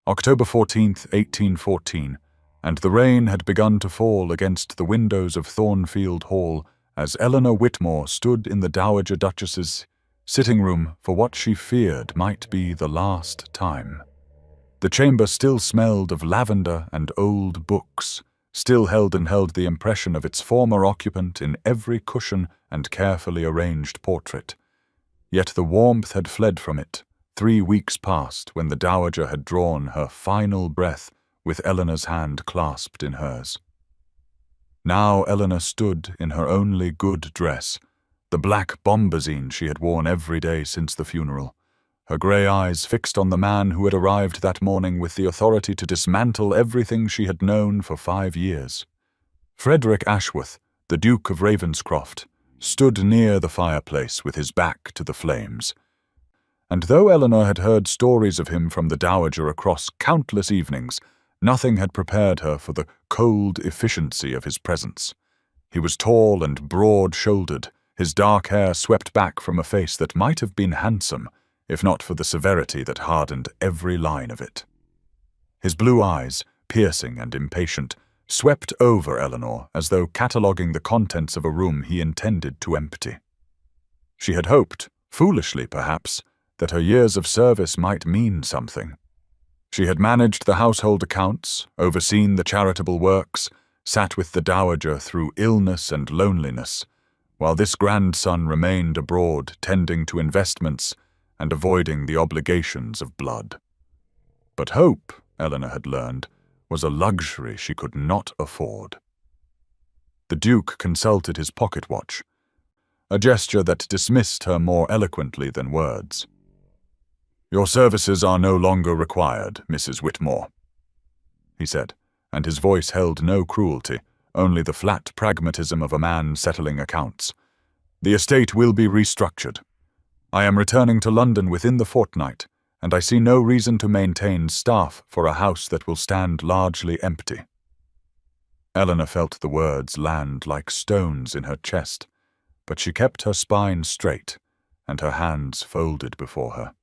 October 14th, 1814, and the rain had begun to fall against the windows of Thornfield Hall as Eleanor Whitmore stood in the Dowager Duchess's sitting room for what she feared might be the last time. The chamber still smelled of lavender and old books, still held the impression of its former occupant in every cushion and carefully arranged portrait. Yet the warmth had fled from it 3 weeks past when the Dowager had drawn her final breath with Eleanor's hand clasped in hers. Now Eleanor stood in her only good dress, the black bombazine she had worn every day since the funeral, her grey eyes fixed on the man who had arrived that morning with the authority to dismantle everything she had known for 5 years. Frederick Ashworth, the Duke of Ravenscroft, stood near the fireplace with his back to the flames. And though Eleanor had heard stories of him from the Dowager across countless evenings, nothing had prepared her for the cold efficiency of his presence. He was tall and broad-shouldered, his dark hair swept back from a face that might have been handsome, if not for the severity that hardened every line of it. His blue eyes, piercing and impatient, swept over Eleanor as though cataloguing the contents of a room he intended to empty. She had hoped, foolishly perhaps, that her years of service might mean something. She had managed the household accounts, overseen the charitable works, sat with the Dowager through illness and loneliness, while this grandson remained abroad tending to investments and avoiding the obligations of blood. But hope, Eleanor had learned, was a luxury she could not afford. The Duke consulted his pocket watch, a gesture that dismissed her more eloquently than words. "Your services are no longer required, Mrs. Whitmore," he said, and his voice held no cruelty, only the flat pragmatism of a man settling accounts. "The estate will be restructured. I am returning to London within the fortnight, and I see no reason to maintain staff for a house that will stand largely empty." Eleanor felt the words land like stones in her chest, but she kept her spine straight and her hands folded before her.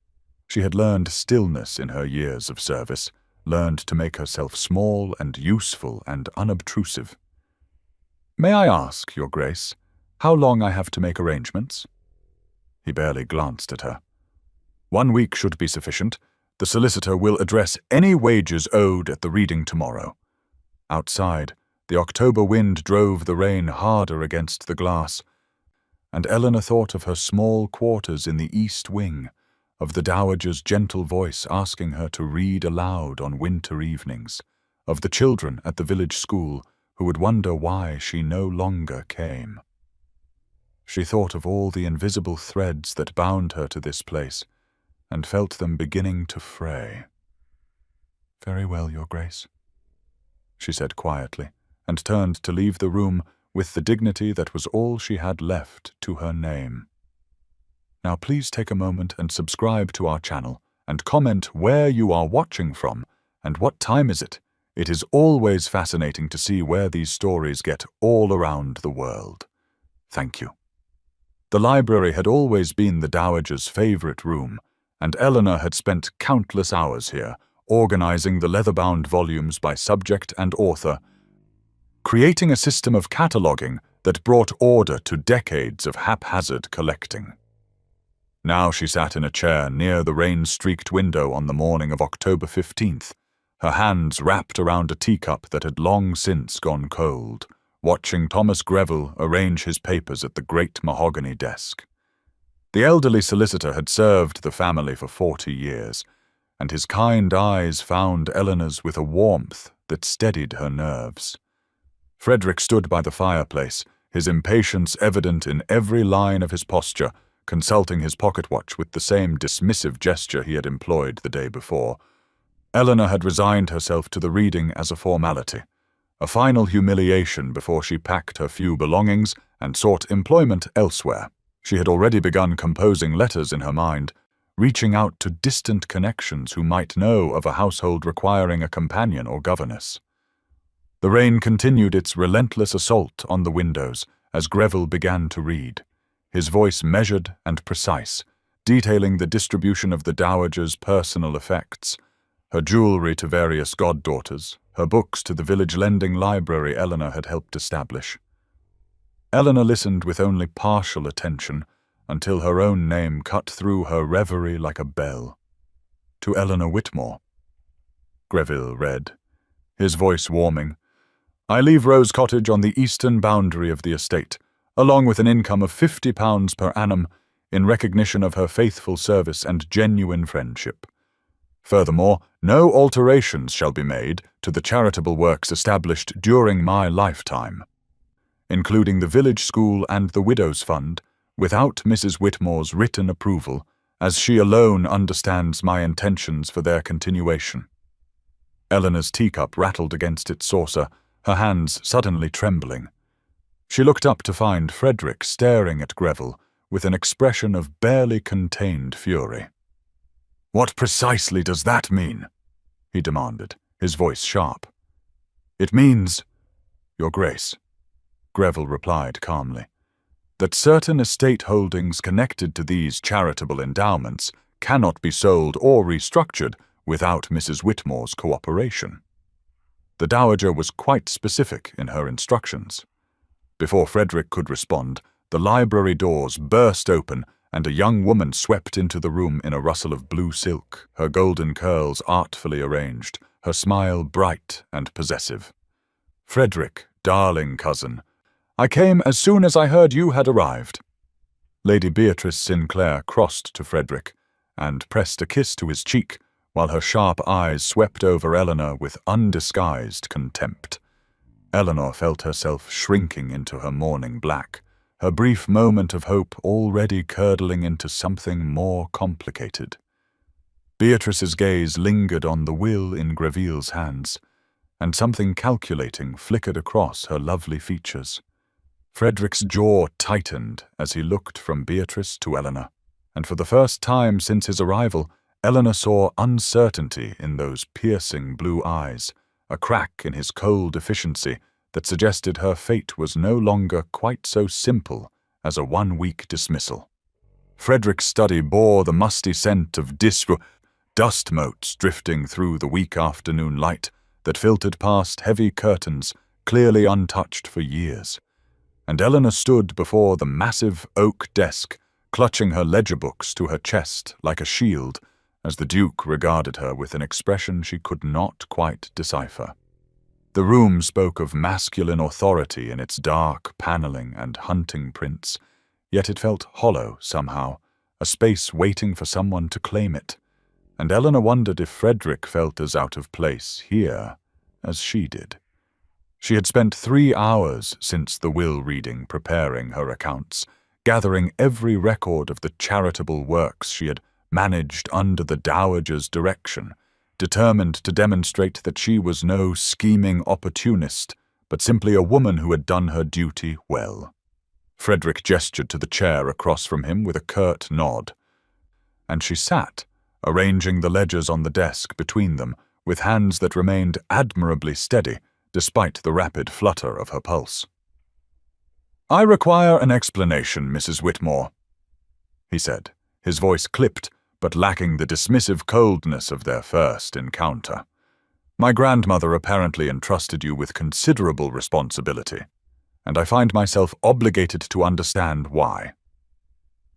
She had learned stillness in her years of service, learned to make herself small and useful and unobtrusive. "May I ask, Your Grace, how long I have to make arrangements?" He barely glanced at her. "1 week should be sufficient. The solicitor will address any wages owed at the reading tomorrow." Outside, the October wind drove the rain harder against the glass, and Eleanor thought of her small quarters in the East Wing, of the Dowager's gentle voice asking her to read aloud on winter evenings, of the children at the village school who would wonder why she no longer came. She thought of all the invisible threads that bound her to this place, and felt them beginning to fray. "Very well, Your Grace," she said quietly, and turned to leave the room with the dignity that was all she had left to her name. Now please take a moment and subscribe to our channel, and comment where you are watching from, and what time is it. It is always fascinating to see where these stories get all around the world. Thank you. The library had always been the Dowager's favorite room, and Eleanor had spent countless hours here, organizing the leather-bound volumes by subject and author, creating a system of cataloging that brought order to decades of haphazard collecting. Now she sat in a chair near the rain-streaked window on the morning of October 15th, her hands wrapped around a teacup that had long since gone cold, watching Thomas Greville arrange his papers at the great mahogany desk. The elderly solicitor had served the family for 40 years, and his kind eyes found Eleanor's with a warmth that steadied her nerves. Frederick stood by the fireplace, his impatience evident in every line of his posture, consulting his pocket watch with the same dismissive gesture he had employed the day before. Eleanor had resigned herself to the reading as a formality, a final humiliation before she packed her few belongings and sought employment elsewhere. She had already begun composing letters in her mind, reaching out to distant connections who might know of a household requiring a companion or governess. The rain continued its relentless assault on the windows as Greville began to read, his voice measured and precise, detailing the distribution of the Dowager's personal effects, her jewelry to various goddaughters, her books to the village lending library Eleanor had helped establish. Eleanor listened with only partial attention until her own name cut through her reverie like a bell. To Eleanor Whitmore. Greville read, his voice warming. I leave Rose Cottage on the eastern boundary of the estate, along with an income of £50 per annum in recognition of her faithful service and genuine friendship. Furthermore, no alterations shall be made to the charitable works established during my lifetime, including the village school and the Widows' Fund, without Mrs. Whitmore's written approval, as she alone understands my intentions for their continuation. Eleanor's teacup rattled against its saucer, her hands suddenly trembling. She looked up to find Frederick staring at Greville with an expression of barely contained fury. What precisely does that mean? He demanded, his voice sharp. It means, Your Grace, Greville replied calmly, that certain estate holdings connected to these charitable endowments cannot be sold or restructured without Mrs. Whitmore's cooperation. The Dowager was quite specific in her instructions. Before Frederick could respond, the library doors burst open and a young woman swept into the room in a rustle of blue silk, her golden curls artfully arranged, her smile bright and possessive. Frederick, darling cousin, I came as soon as I heard you had arrived. Lady Beatrice Sinclair crossed to Frederick and pressed a kiss to his cheek, while her sharp eyes swept over Eleanor with undisguised contempt. Eleanor felt herself shrinking into her mourning black, her brief moment of hope already curdling into something more complicated. Beatrice's gaze lingered on the will in Greville's hands, and something calculating flickered across her lovely features. Frederick's jaw tightened as he looked from Beatrice to Eleanor, and for the first time since his arrival, Eleanor saw uncertainty in those piercing blue eyes, a crack in his cold efficiency that suggested her fate was no longer quite so simple as a one-week dismissal. Frederick's study bore the musty scent of dust motes drifting through the weak afternoon light that filtered past heavy curtains clearly untouched for years, and Eleanor stood before the massive oak desk, clutching her ledger books to her chest like a shield, as the Duke regarded her with an expression she could not quite decipher. The room spoke of masculine authority in its dark paneling and hunting prints, yet it felt hollow somehow, a space waiting for someone to claim it, and Eleanor wondered if Frederick felt as out of place here as she did. She had spent 3 hours since the will reading preparing her accounts, gathering every record of the charitable works she had managed under the Dowager's direction, determined to demonstrate that she was no scheming opportunist, but simply a woman who had done her duty well. Frederick gestured to the chair across from him with a curt nod, and she sat, arranging the ledgers on the desk between them with hands that remained admirably steady despite the rapid flutter of her pulse. I require an explanation, Mrs. Whitmore, he said, his voice clipped but lacking the dismissive coldness of their first encounter. My grandmother apparently entrusted you with considerable responsibility, and I find myself obligated to understand why.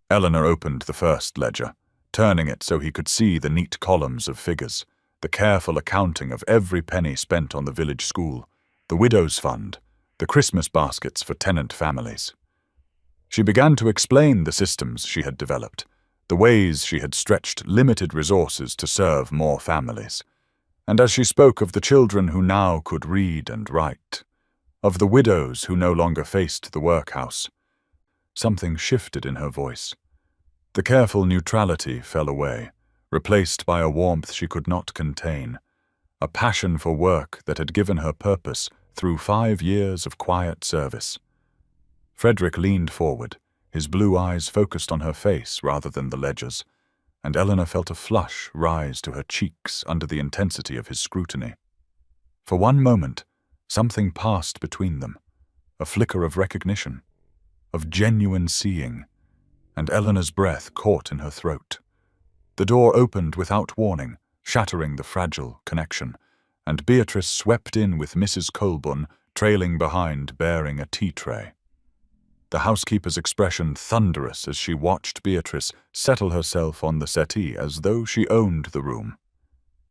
Eleanor opened the first ledger, turning it so he could see the neat columns of figures, the careful accounting of every penny spent on the village school, the Widows' Fund, the Christmas baskets for tenant families. She began to explain the systems she had developed, the ways she had stretched limited resources to serve more families, and as she spoke of the children who now could read and write, of the widows who no longer faced the workhouse, something shifted in her voice. The careful neutrality fell away, replaced by a warmth she could not contain, a passion for work that had given her purpose through 5 years of quiet service. Frederick leaned forward, his blue eyes focused on her face rather than the ledgers, and Eleanor felt a flush rise to her cheeks under the intensity of his scrutiny. For one moment, something passed between them, a flicker of recognition, of genuine seeing, and Eleanor's breath caught in her throat. The door opened without warning, shattering the fragile connection, and Beatrice swept in with Mrs. Colburn trailing behind bearing a tea tray. The housekeeper's expression thunderous as she watched Beatrice settle herself on the settee as though she owned the room.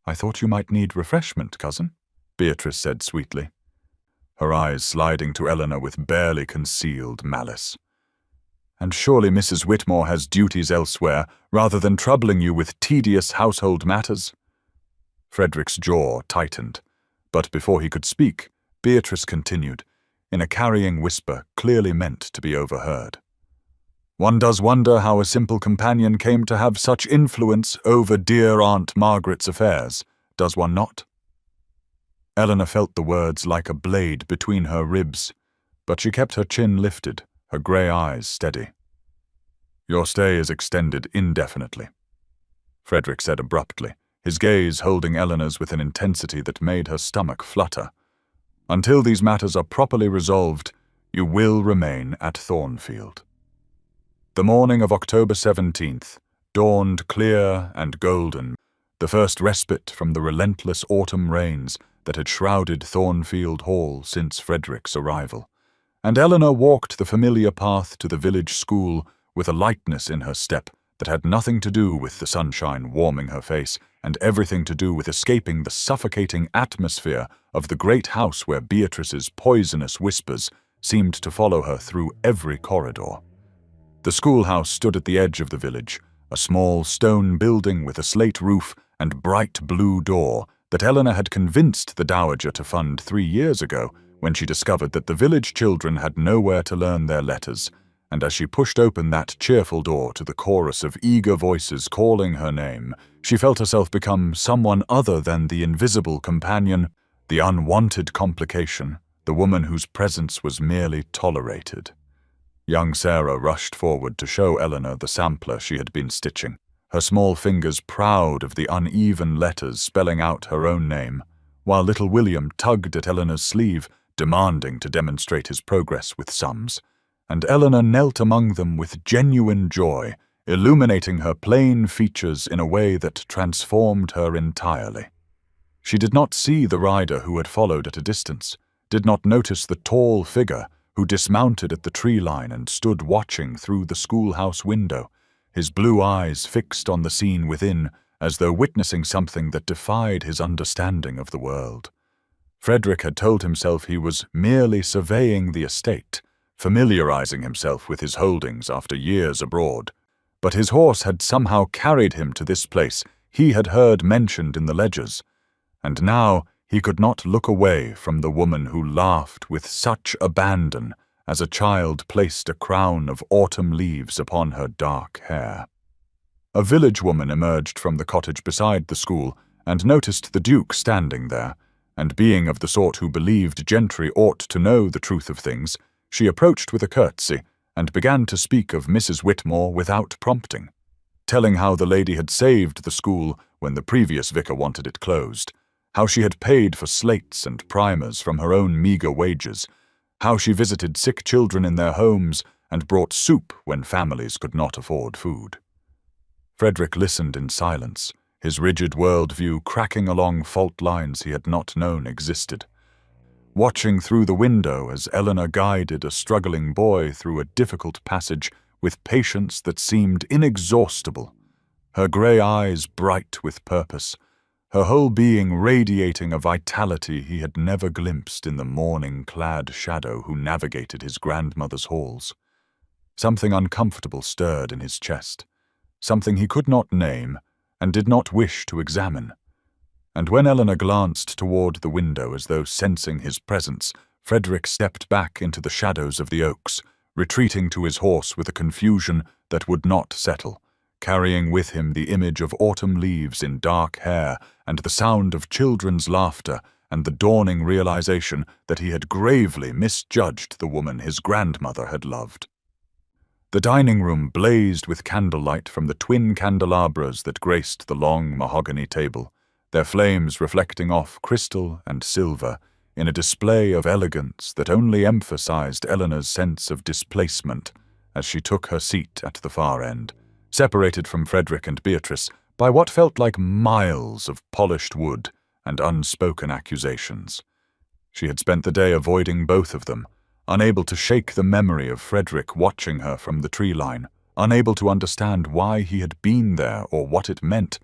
"I thought you might need refreshment, cousin," Beatrice said sweetly, her eyes sliding to Eleanor with barely concealed malice. "And surely Mrs. Whitmore has duties elsewhere rather than troubling you with tedious household matters?" Frederick's jaw tightened, but before he could speak, Beatrice continued, in a carrying whisper clearly meant to be overheard. "One does wonder how a simple companion came to have such influence over dear Aunt Margaret's affairs, does one not?" Eleanor felt the words like a blade between her ribs, but she kept her chin lifted, her grey eyes steady. "Your stay is extended indefinitely," Frederick said abruptly, his gaze holding Eleanor's with an intensity that made her stomach flutter. "Until these matters are properly resolved, you will remain at Thornfield." The morning of October 17th dawned clear and golden, the first respite from the relentless autumn rains that had shrouded Thornfield Hall since Frederick's arrival, and Eleanor walked the familiar path to the village school with a lightness in her step that had nothing to do with the sunshine warming her face and everything to do with escaping the suffocating atmosphere of the great house where Beatrice's poisonous whispers seemed to follow her through every corridor. The schoolhouse stood at the edge of the village, a small stone building with a slate roof and bright blue door that Eleanor had convinced the dowager to fund 3 years ago when she discovered that the village children had nowhere to learn their letters, and as she pushed open that cheerful door to the chorus of eager voices calling her name, she felt herself become someone other than the invisible companion, the unwanted complication, the woman whose presence was merely tolerated. Young Sarah rushed forward to show Eleanor the sampler she had been stitching, her small fingers proud of the uneven letters spelling out her own name, while little William tugged at Eleanor's sleeve, demanding to demonstrate his progress with sums, and Eleanor knelt among them with genuine joy, illuminating her plain features in a way that transformed her entirely. She did not see the rider who had followed at a distance, did not notice the tall figure who dismounted at the tree line and stood watching through the schoolhouse window, his blue eyes fixed on the scene within, as though witnessing something that defied his understanding of the world. Frederick had told himself he was merely surveying the estate, familiarizing himself with his holdings after years abroad, but his horse had somehow carried him to this place he had heard mentioned in the ledgers, and now he could not look away from the woman who laughed with such abandon as a child placed a crown of autumn leaves upon her dark hair. A village woman emerged from the cottage beside the school and noticed the Duke standing there, and being of the sort who believed gentry ought to know the truth of things, she approached with a curtsy and began to speak of Mrs. Whitmore without prompting, telling how the lady had saved the school when the previous vicar wanted it closed, how she had paid for slates and primers from her own meagre wages, how she visited sick children in their homes and brought soup when families could not afford food. Frederick listened in silence, his rigid worldview cracking along fault lines he had not known existed. Watching through the window as Eleanor guided a struggling boy through a difficult passage with patience that seemed inexhaustible, her grey eyes bright with purpose, her whole being radiating a vitality he had never glimpsed in the mourning-clad shadow who navigated his grandmother's halls. Something uncomfortable stirred in his chest, something he could not name and did not wish to examine. And when Eleanor glanced toward the window as though sensing his presence, Frederick stepped back into the shadows of the oaks, retreating to his horse with a confusion that would not settle, carrying with him the image of autumn leaves in dark hair and the sound of children's laughter and the dawning realization that he had gravely misjudged the woman his grandmother had loved. The dining room blazed with candlelight from the twin candelabras that graced the long mahogany table, their flames reflecting off crystal and silver in a display of elegance that only emphasized Eleanor's sense of displacement as she took her seat at the far end, separated from Frederick and Beatrice by what felt like miles of polished wood and unspoken accusations. She had spent the day avoiding both of them, unable to shake the memory of Frederick watching her from the tree line, unable to understand why he had been there or what it meant.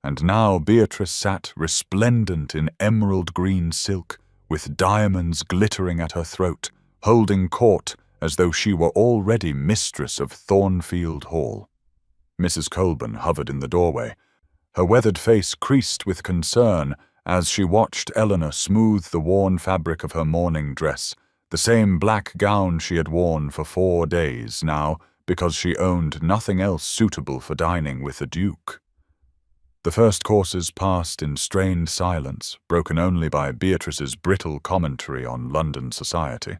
And now Beatrice sat resplendent in emerald green silk, with diamonds glittering at her throat, holding court as though she were already mistress of Thornfield Hall. Mrs. Colburn hovered in the doorway, her weathered face creased with concern as she watched Eleanor smooth the worn fabric of her mourning dress, the same black gown she had worn for 4 days now because she owned nothing else suitable for dining with the Duke. The first courses passed in strained silence, broken only by Beatrice's brittle commentary on London society.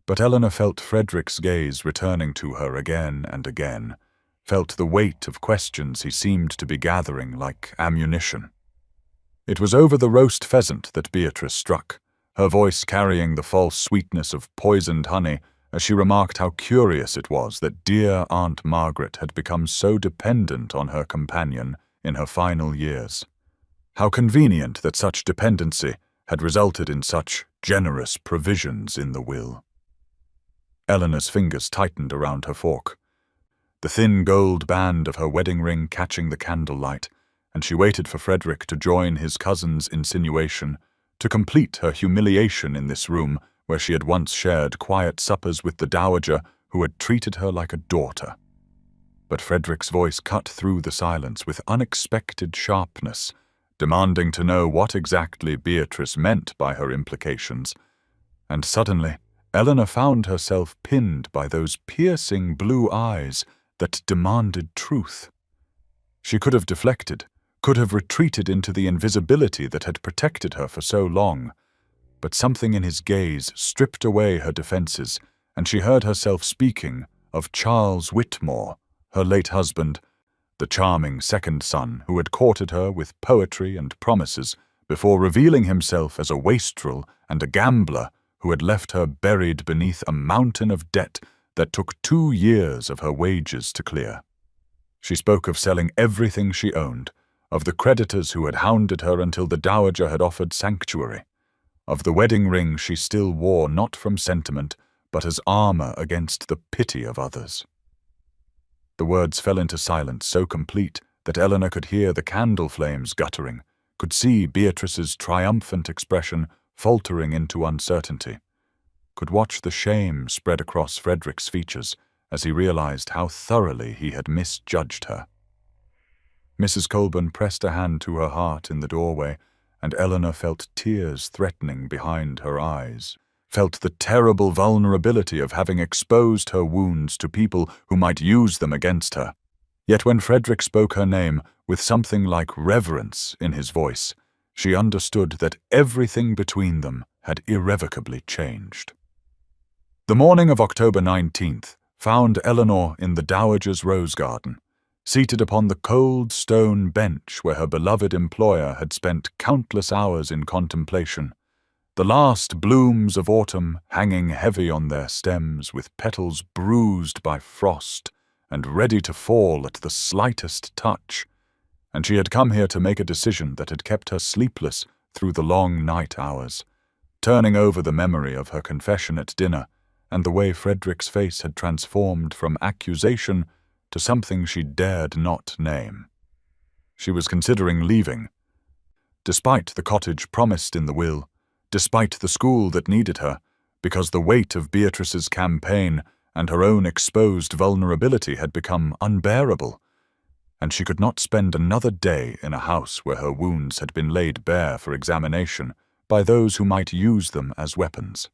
But Eleanor felt Frederick's gaze returning to her again and again, felt the weight of questions he seemed to be gathering like ammunition. It was over the roast pheasant that Beatrice struck, her voice carrying the false sweetness of poisoned honey as she remarked how curious it was that dear Aunt Margaret had become so dependent on her companion in her final years. How convenient that such dependency had resulted in such generous provisions in the will. Eleanor's fingers tightened around her fork, the thin gold band of her wedding ring catching the candlelight, and she waited for Frederick to join his cousin's insinuation, to complete her humiliation in this room where she had once shared quiet suppers with the dowager who had treated her like a daughter. But Frederick's voice cut through the silence with unexpected sharpness, demanding to know what exactly Beatrice meant by her implications, and suddenly Eleanor found herself pinned by those piercing blue eyes that demanded truth. She could have deflected, could have retreated into the invisibility that had protected her for so long, but something in his gaze stripped away her defenses, and she heard herself speaking of Charles Whitmore, her late husband, the charming second son who had courted her with poetry and promises before revealing himself as a wastrel and a gambler who had left her buried beneath a mountain of debt that took 2 years of her wages to clear. She spoke of selling everything she owned, of the creditors who had hounded her until the dowager had offered sanctuary, of the wedding ring she still wore not from sentiment, but as armor against the pity of others. The words fell into silence so complete that Eleanor could hear the candle flames guttering, could see Beatrice's triumphant expression faltering into uncertainty, could watch the shame spread across Frederick's features as he realized how thoroughly he had misjudged her. Mrs. Colburn pressed a hand to her heart in the doorway, and Eleanor felt tears threatening behind her eyes, felt the terrible vulnerability of having exposed her wounds to people who might use them against her. Yet when Frederick spoke her name with something like reverence in his voice, she understood that everything between them had irrevocably changed. The morning of October 19th found Eleanor in the dowager's rose garden, seated upon the cold stone bench where her beloved employer had spent countless hours in contemplation, the last blooms of autumn hanging heavy on their stems with petals bruised by frost and ready to fall at the slightest touch, and she had come here to make a decision that had kept her sleepless through the long night hours, turning over the memory of her confession at dinner and the way Frederick's face had transformed from accusation to something she dared not name. She was considering leaving. Despite the cottage promised in the will, despite the school that needed her, because the weight of Beatrice's campaign and her own exposed vulnerability had become unbearable, and she could not spend another day in a house where her wounds had been laid bare for examination by those who might use them as weapons.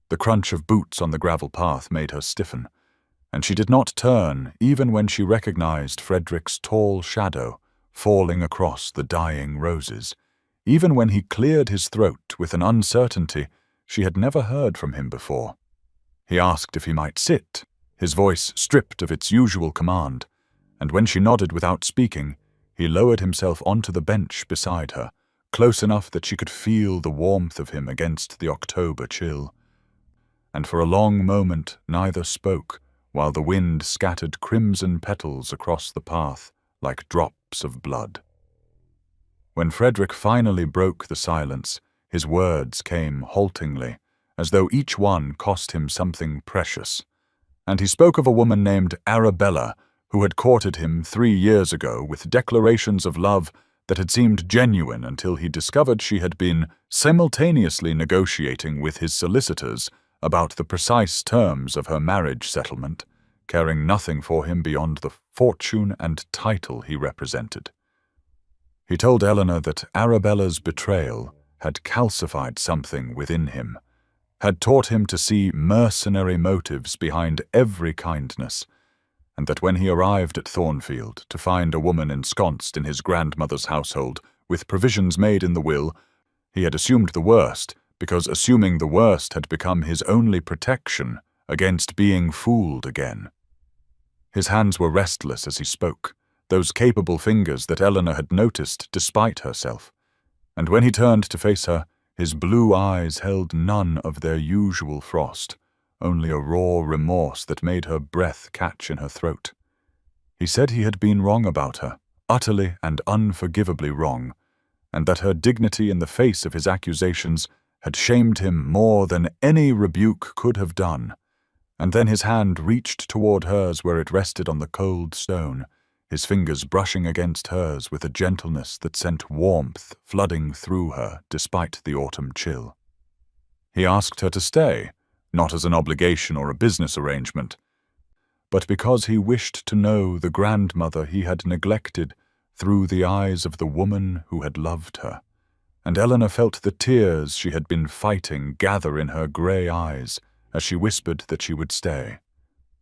The crunch of boots on the gravel path made her stiffen, and she did not turn even when she recognized Frederick's tall shadow falling across the dying roses, even when he cleared his throat with an uncertainty she had never heard from him before. He asked if he might sit, his voice stripped of its usual command, and when she nodded without speaking, he lowered himself onto the bench beside her, close enough that she could feel the warmth of him against the October chill. And for a long moment neither spoke, while the wind scattered crimson petals across the path like drops of blood. When Frederick finally broke the silence, his words came haltingly, as though each one cost him something precious. And he spoke of a woman named Arabella, who had courted him 3 years ago with declarations of love that had seemed genuine until he discovered she had been simultaneously negotiating with his solicitors about the precise terms of her marriage settlement, caring nothing for him beyond the fortune and title he represented. He told Eleanor that Arabella's betrayal had calcified something within him, had taught him to see mercenary motives behind every kindness, and that when he arrived at Thornfield to find a woman ensconced in his grandmother's household with provisions made in the will, he had assumed the worst, because assuming the worst had become his only protection against being fooled again. His hands were restless as he spoke, those capable fingers that Eleanor had noticed despite herself, and when he turned to face her, his blue eyes held none of their usual frost, only a raw remorse that made her breath catch in her throat. He said he had been wrong about her, utterly and unforgivably wrong, and that her dignity in the face of his accusations had shamed him more than any rebuke could have done. And then his hand reached toward hers where it rested on the cold stone, his fingers brushing against hers with a gentleness that sent warmth flooding through her despite the autumn chill. He asked her to stay, not as an obligation or a business arrangement, but because he wished to know the grandmother he had neglected through the eyes of the woman who had loved her, and Eleanor felt the tears she had been fighting gather in her grey eyes as she whispered that she would stay,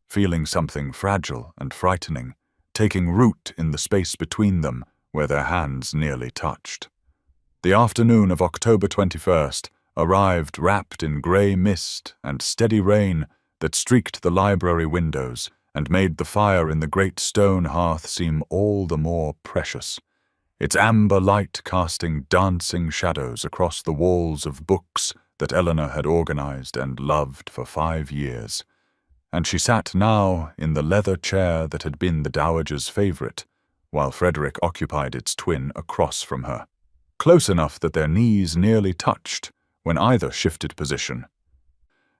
feeling something fragile and frightening, taking root in the space between them where their hands nearly touched. The afternoon of October 21st arrived wrapped in grey mist and steady rain that streaked the library windows and made the fire in the great stone hearth seem all the more precious, its amber light casting dancing shadows across the walls of books that Eleanor had organized and loved for 5 years. And she sat now in the leather chair that had been the dowager's favorite, while Frederick occupied its twin across from her, close enough that their knees nearly touched when either shifted position.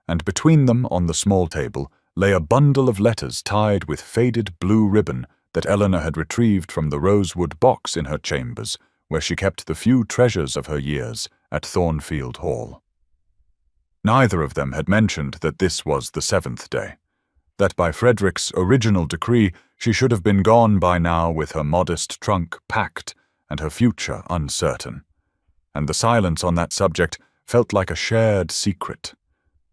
And between them on the small table lay a bundle of letters tied with faded blue ribbon that Eleanor had retrieved from the rosewood box in her chambers, where she kept the few treasures of her years at Thornfield Hall. Neither of them had mentioned that this was the 7th day, that by Frederick's original decree she should have been gone by now with her modest trunk packed and her future uncertain. And the silence on that subject felt like a shared secret,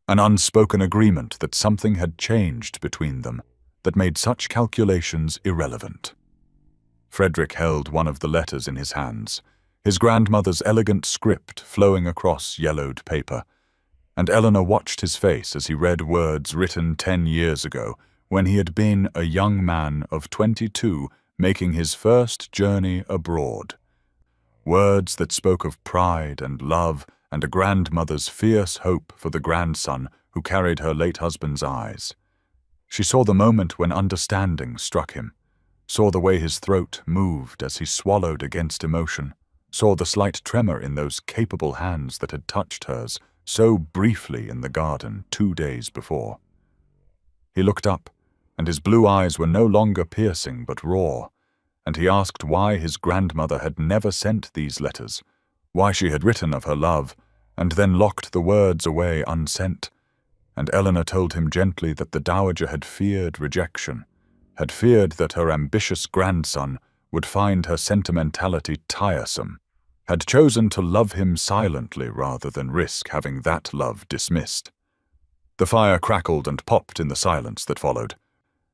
an unspoken agreement that something had changed between them that made such calculations irrelevant. Frederick held one of the letters in his hands, his grandmother's elegant script flowing across yellowed paper, and Eleanor watched his face as he read words written 10 years ago when he had been a young man of 22 making his first journey abroad. Words that spoke of pride and love and a grandmother's fierce hope for the grandson who carried her late husband's eyes. She saw the moment when understanding struck him, saw the way his throat moved as he swallowed against emotion, saw the slight tremor in those capable hands that had touched hers so briefly in the garden 2 days before. He looked up, and his blue eyes were no longer piercing but raw, and he asked why his grandmother had never sent these letters, why she had written of her love, and then locked the words away unsent, and Eleanor told him gently that the dowager had feared rejection, had feared that her ambitious grandson would find her sentimentality tiresome, had chosen to love him silently rather than risk having that love dismissed. The fire crackled and popped in the silence that followed,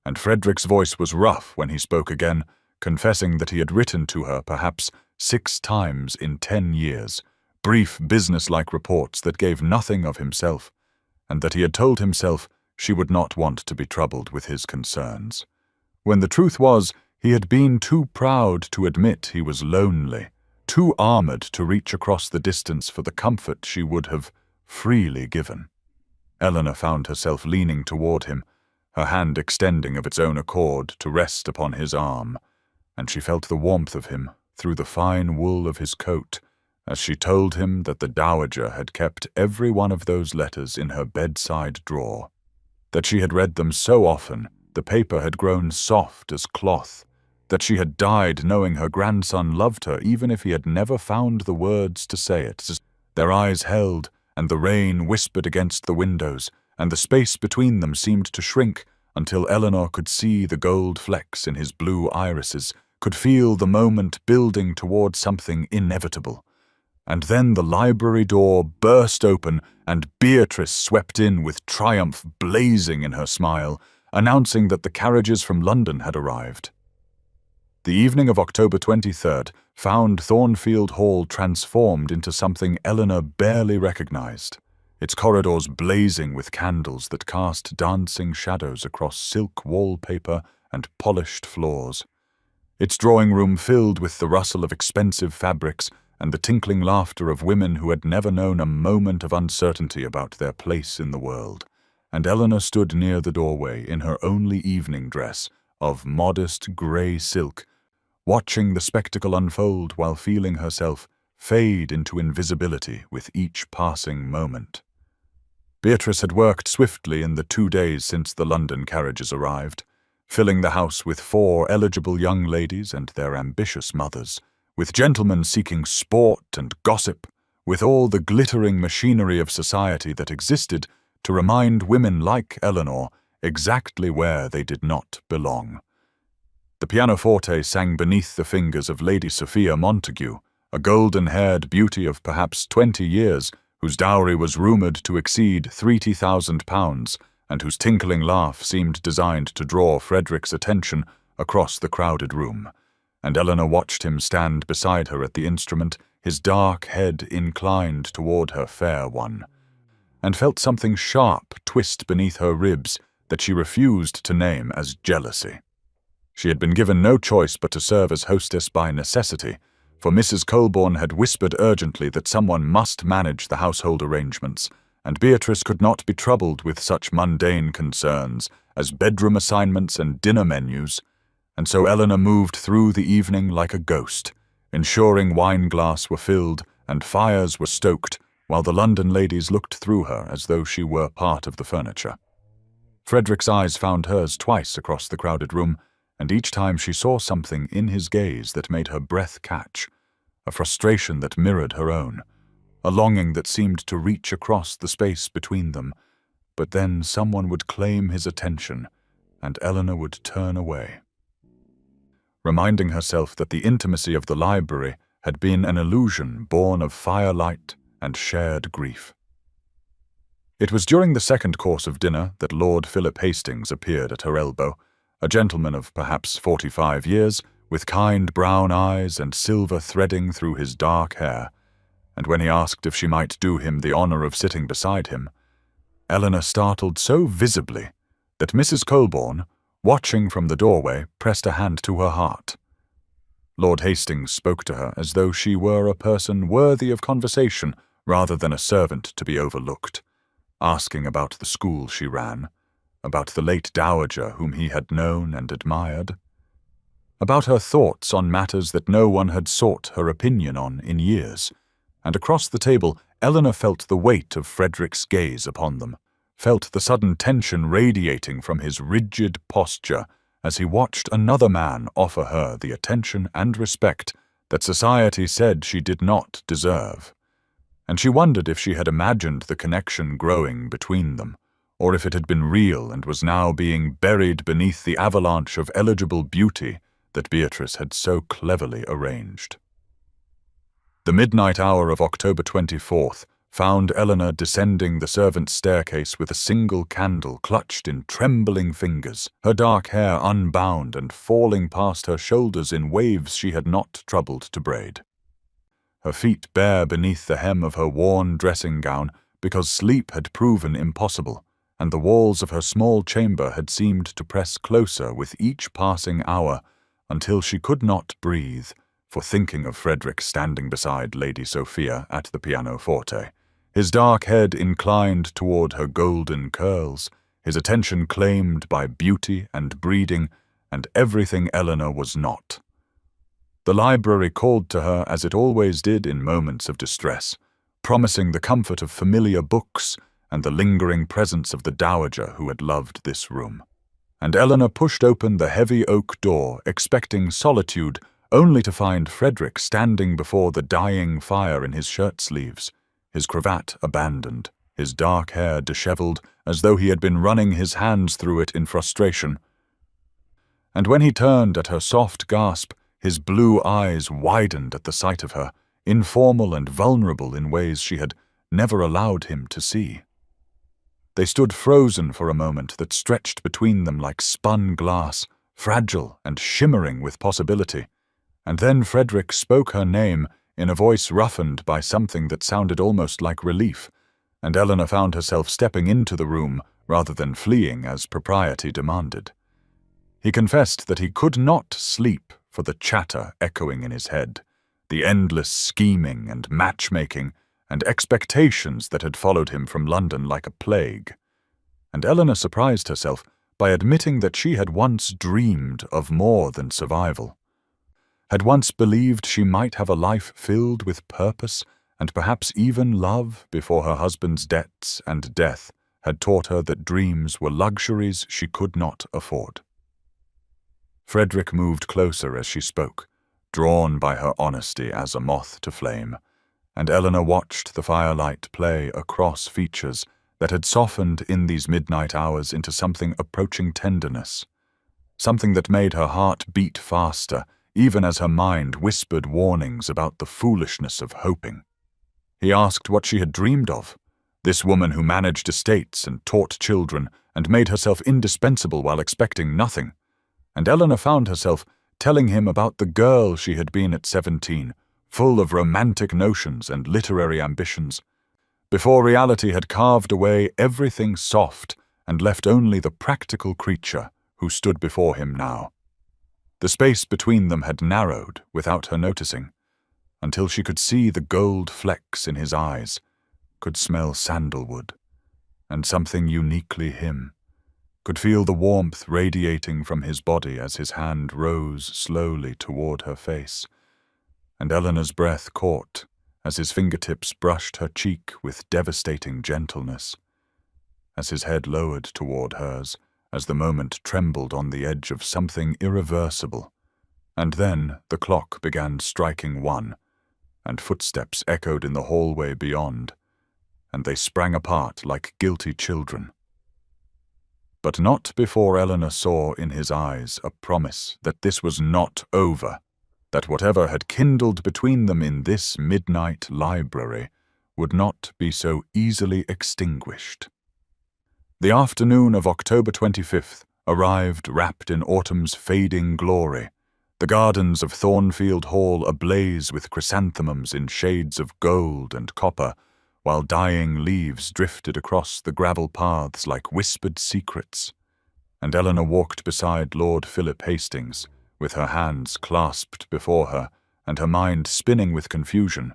and Frederick's voice was rough when he spoke again, confessing that he had written to her perhaps 6 times in 10 years, brief business-like reports that gave nothing of himself, and that he had told himself she would not want to be troubled with his concerns, when the truth was he had been too proud to admit he was lonely, too armored to reach across the distance for the comfort she would have freely given. Eleanor found herself leaning toward him, her hand extending of its own accord to rest upon his arm, and she felt the warmth of him through the fine wool of his coat as she told him that the dowager had kept every one of those letters in her bedside drawer, that she had read them so often the paper had grown soft as cloth, that she had died knowing her grandson loved her even if he had never found the words to say it. Their eyes held, and the rain whispered against the windows, and the space between them seemed to shrink until Eleanor could see the gold flecks in his blue irises, could feel the moment building toward something inevitable. And then the library door burst open, and Beatrice swept in with triumph blazing in her smile, announcing that the carriages from London had arrived. The evening of October 23rd found Thornfield Hall transformed into something Eleanor barely recognized, its corridors blazing with candles that cast dancing shadows across silk wallpaper and polished floors, its drawing room filled with the rustle of expensive fabrics and the tinkling laughter of women who had never known a moment of uncertainty about their place in the world. And Eleanor stood near the doorway in her only evening dress of modest grey silk, watching the spectacle unfold while feeling herself fade into invisibility with each passing moment. Beatrice had worked swiftly in the 2 days since the London carriages arrived, filling the house with 4 eligible young ladies and their ambitious mothers, with gentlemen seeking sport and gossip, with all the glittering machinery of society that existed to remind women like Eleanor exactly where they did not belong. The pianoforte sang beneath the fingers of Lady Sophia Montague, a golden-haired beauty of perhaps 20 years, whose dowry was rumoured to exceed £30,000, and whose tinkling laugh seemed designed to draw Frederick's attention across the crowded room. And Eleanor watched him stand beside her at the instrument, his dark head inclined toward her fair one, and felt something sharp twist beneath her ribs that she refused to name as jealousy. She had been given no choice but to serve as hostess by necessity, for Mrs. Colborne had whispered urgently that someone must manage the household arrangements, and Beatrice could not be troubled with such mundane concerns as bedroom assignments and dinner menus, and so Eleanor moved through the evening like a ghost, ensuring wineglass were filled and fires were stoked, while the London ladies looked through her as though she were part of the furniture. Frederick's eyes found hers twice across the crowded room, and each time she saw something in his gaze that made her breath catch, a frustration that mirrored her own, a longing that seemed to reach across the space between them, but then someone would claim his attention, and Eleanor would turn away, reminding herself that the intimacy of the library had been an illusion born of firelight and shared grief. It was during the second course of dinner that Lord Philip Hastings appeared at her elbow, a gentleman of perhaps 45 years, with kind brown eyes and silver threading through his dark hair, and when he asked if she might do him the honour of sitting beside him, Eleanor startled so visibly that Mrs. Colborne, watching from the doorway, pressed a hand to her heart. Lord Hastings spoke to her as though she were a person worthy of conversation rather than a servant to be overlooked, asking about the school she ran, about the late dowager whom he had known and admired, about her thoughts on matters that no one had sought her opinion on in years, and across the table Eleanor felt the weight of Frederick's gaze upon them, felt the sudden tension radiating from his rigid posture as he watched another man offer her the attention and respect that society said she did not deserve. And she wondered if she had imagined the connection growing between them, or if it had been real and was now being buried beneath the avalanche of eligible beauty that Beatrice had so cleverly arranged. The midnight hour of October 24th found Eleanor descending the servants' staircase with a single candle clutched in trembling fingers, her dark hair unbound and falling past her shoulders in waves she had not troubled to braid, her feet bare beneath the hem of her worn dressing gown because sleep had proven impossible, and the walls of her small chamber had seemed to press closer with each passing hour until she could not breathe for thinking of Frederick standing beside Lady Sophia at the pianoforte, his dark head inclined toward her golden curls, his attention claimed by beauty and breeding and everything Eleanor was not, The library called to her as it always did in moments of distress, promising the comfort of familiar books and the lingering presence of the dowager who had loved this room. And Eleanor pushed open the heavy oak door, expecting solitude, only to find Frederick standing before the dying fire in his shirt sleeves, his cravat abandoned, his dark hair disheveled as though he had been running his hands through it in frustration. And when he turned at her soft gasp, his blue eyes widened at the sight of her, informal and vulnerable in ways she had never allowed him to see. They stood frozen for a moment that stretched between them like spun glass, fragile and shimmering with possibility. And then Frederick spoke her name in a voice roughened by something that sounded almost like relief, and Eleanor found herself stepping into the room rather than fleeing as propriety demanded. He confessed that he could not sleep for the chatter echoing in his head, the endless scheming and matchmaking and expectations that had followed him from London like a plague. And Eleanor surprised herself by admitting that she had once dreamed of more than survival, had once believed she might have a life filled with purpose and perhaps even love before her husband's debts and death had taught her that dreams were luxuries she could not afford. Frederick moved closer as she spoke, drawn by her honesty as a moth to flame, and Eleanor watched the firelight play across features that had softened in these midnight hours into something approaching tenderness, something that made her heart beat faster, even as her mind whispered warnings about the foolishness of hoping. He asked what she had dreamed of, this woman who managed estates and taught children and made herself indispensable while expecting nothing, and Eleanor found herself telling him about the girl she had been at 17, full of romantic notions and literary ambitions, before reality had carved away everything soft and left only the practical creature who stood before him now. The space between them had narrowed without her noticing, until she could see the gold flecks in his eyes, could smell sandalwood, and something uniquely him, could feel the warmth radiating from his body as his hand rose slowly toward her face, and Eleanor's breath caught as his fingertips brushed her cheek with devastating gentleness, as his head lowered toward hers, as the moment trembled on the edge of something irreversible. And then the clock began striking 1, and footsteps echoed in the hallway beyond, and they sprang apart like guilty children. But not before Eleanor saw in his eyes a promise that this was not over, that whatever had kindled between them in this midnight library would not be so easily extinguished. The afternoon of October 25th arrived wrapped in autumn's fading glory, the gardens of Thornfield Hall ablaze with chrysanthemums in shades of gold and copper, while dying leaves drifted across the gravel paths like whispered secrets. And Eleanor walked beside Lord Philip Hastings, with her hands clasped before her and her mind spinning with confusion,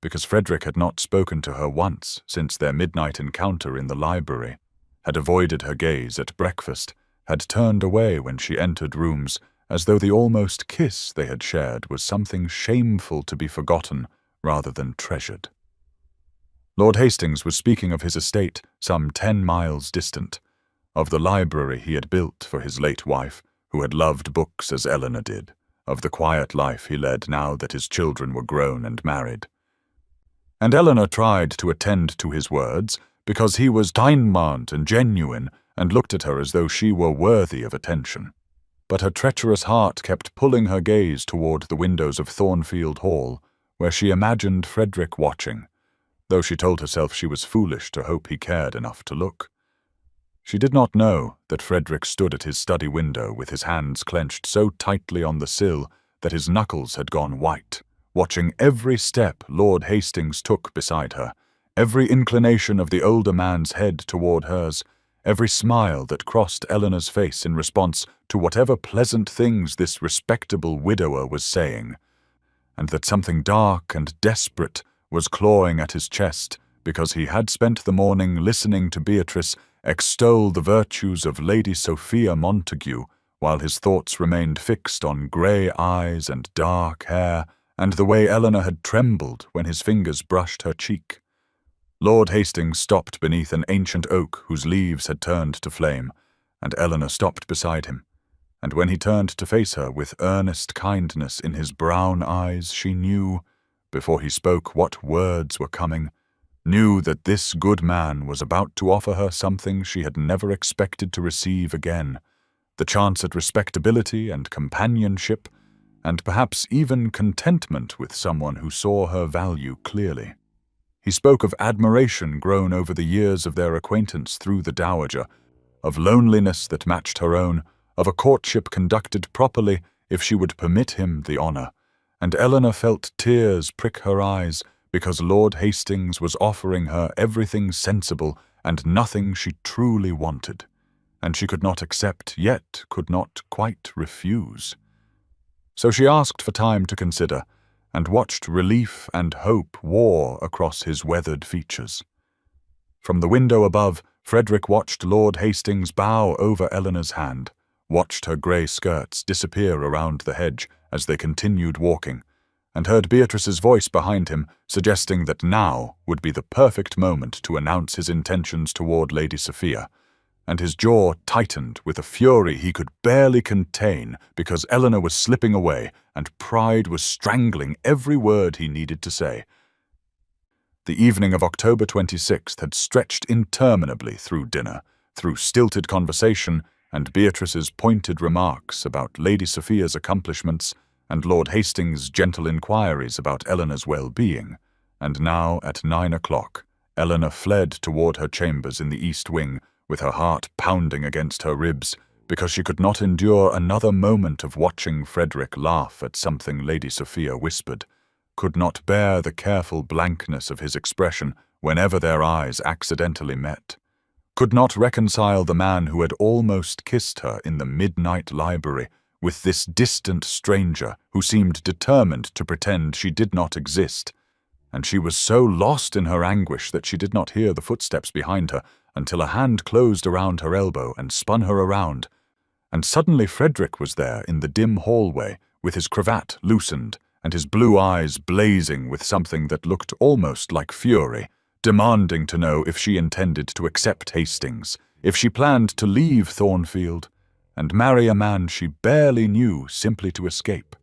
because Frederick had not spoken to her once since their midnight encounter in the library, had avoided her gaze at breakfast, had turned away when she entered rooms, as though the almost kiss they had shared was something shameful to be forgotten rather than treasured. Lord Hastings was speaking of his estate some 10 miles distant, of the library he had built for his late wife, who had loved books as Eleanor did, of the quiet life he led now that his children were grown and married. And Eleanor tried to attend to his words, because he was diamant and genuine, and looked at her as though she were worthy of attention. But her treacherous heart kept pulling her gaze toward the windows of Thornfield Hall, where she imagined Frederick watching, though she told herself she was foolish to hope he cared enough to look. She did not know that Frederick stood at his study window with his hands clenched so tightly on the sill that his knuckles had gone white, watching every step Lord Hastings took beside her, every inclination of the older man's head toward hers, every smile that crossed Eleanor's face in response to whatever pleasant things this respectable widower was saying, and that something dark and desperate was clawing at his chest because he had spent the morning listening to Beatrice extol the virtues of Lady Sophia Montague while his thoughts remained fixed on grey eyes and dark hair, and the way Eleanor had trembled when his fingers brushed her cheek. Lord Hastings stopped beneath an ancient oak whose leaves had turned to flame, and Eleanor stopped beside him. And when he turned to face her with earnest kindness in his brown eyes, she knew, before he spoke what words were coming, knew that this good man was about to offer her something she had never expected to receive again, the chance at respectability and companionship, and perhaps even contentment with someone who saw her value clearly. He spoke of admiration grown over the years of their acquaintance through the dowager, of loneliness that matched her own, of a courtship conducted properly if she would permit him the honor, and Eleanor felt tears prick her eyes because Lord Hastings was offering her everything sensible and nothing she truly wanted, and she could not accept, yet could not quite refuse. So she asked for time to consider, and watched relief and hope war across his weathered features. From the window above, Frederick watched Lord Hastings bow over Eleanor's hand, watched her grey skirts disappear around the hedge as they continued walking, and heard Beatrice's voice behind him suggesting that now would be the perfect moment to announce his intentions toward Lady Sophia, and his jaw tightened with a fury he could barely contain because Eleanor was slipping away and pride was strangling every word he needed to say. The evening of October 26th had stretched interminably through dinner, through stilted conversation and Beatrice's pointed remarks about Lady Sophia's accomplishments and Lord Hastings' gentle inquiries about Eleanor's well-being, and now at 9 o'clock, Eleanor fled toward her chambers in the east wing, with her heart pounding against her ribs, because she could not endure another moment of watching Frederick laugh at something Lady Sophia whispered, could not bear the careful blankness of his expression whenever their eyes accidentally met, could not reconcile the man who had almost kissed her in the midnight library with this distant stranger who seemed determined to pretend she did not exist, and she was so lost in her anguish that she did not hear the footsteps behind her until a hand closed around her elbow and spun her around, and suddenly Frederick was there in the dim hallway with his cravat loosened and his blue eyes blazing with something that looked almost like fury, demanding to know if she intended to accept Hastings, if she planned to leave Thornfield and marry a man she barely knew simply to escape.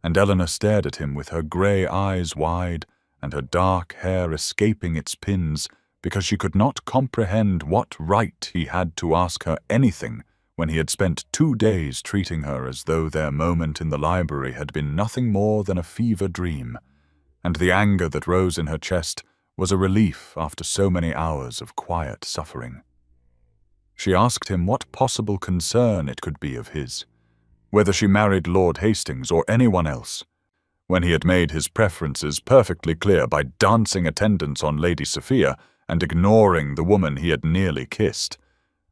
And Eleanor stared at him with her grey eyes wide and her dark hair escaping its pins, because she could not comprehend what right he had to ask her anything when he had spent 2 days treating her as though their moment in the library had been nothing more than a fever dream, and the anger that rose in her chest was a relief after so many hours of quiet suffering. She asked him what possible concern it could be of his, whether she married Lord Hastings or anyone else, when he had made his preferences perfectly clear by dancing attendance on Lady Sophia and ignoring the woman he had nearly kissed,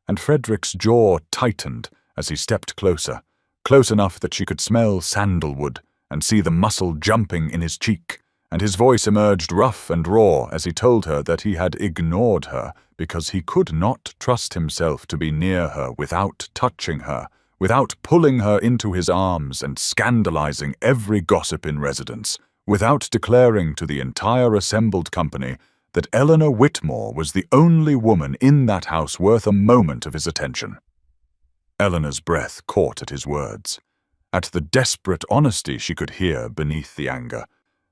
and Frederick's jaw tightened as he stepped closer, close enough that she could smell sandalwood and see the muscle jumping in his cheek, and his voice emerged rough and raw as he told her that he had ignored her because he could not trust himself to be near her without touching her, without pulling her into his arms and scandalizing every gossip in residence, without declaring to the entire assembled company that Eleanor Whitmore was the only woman in that house worth a moment of his attention. Eleanor's breath caught at his words, at the desperate honesty she could hear beneath the anger,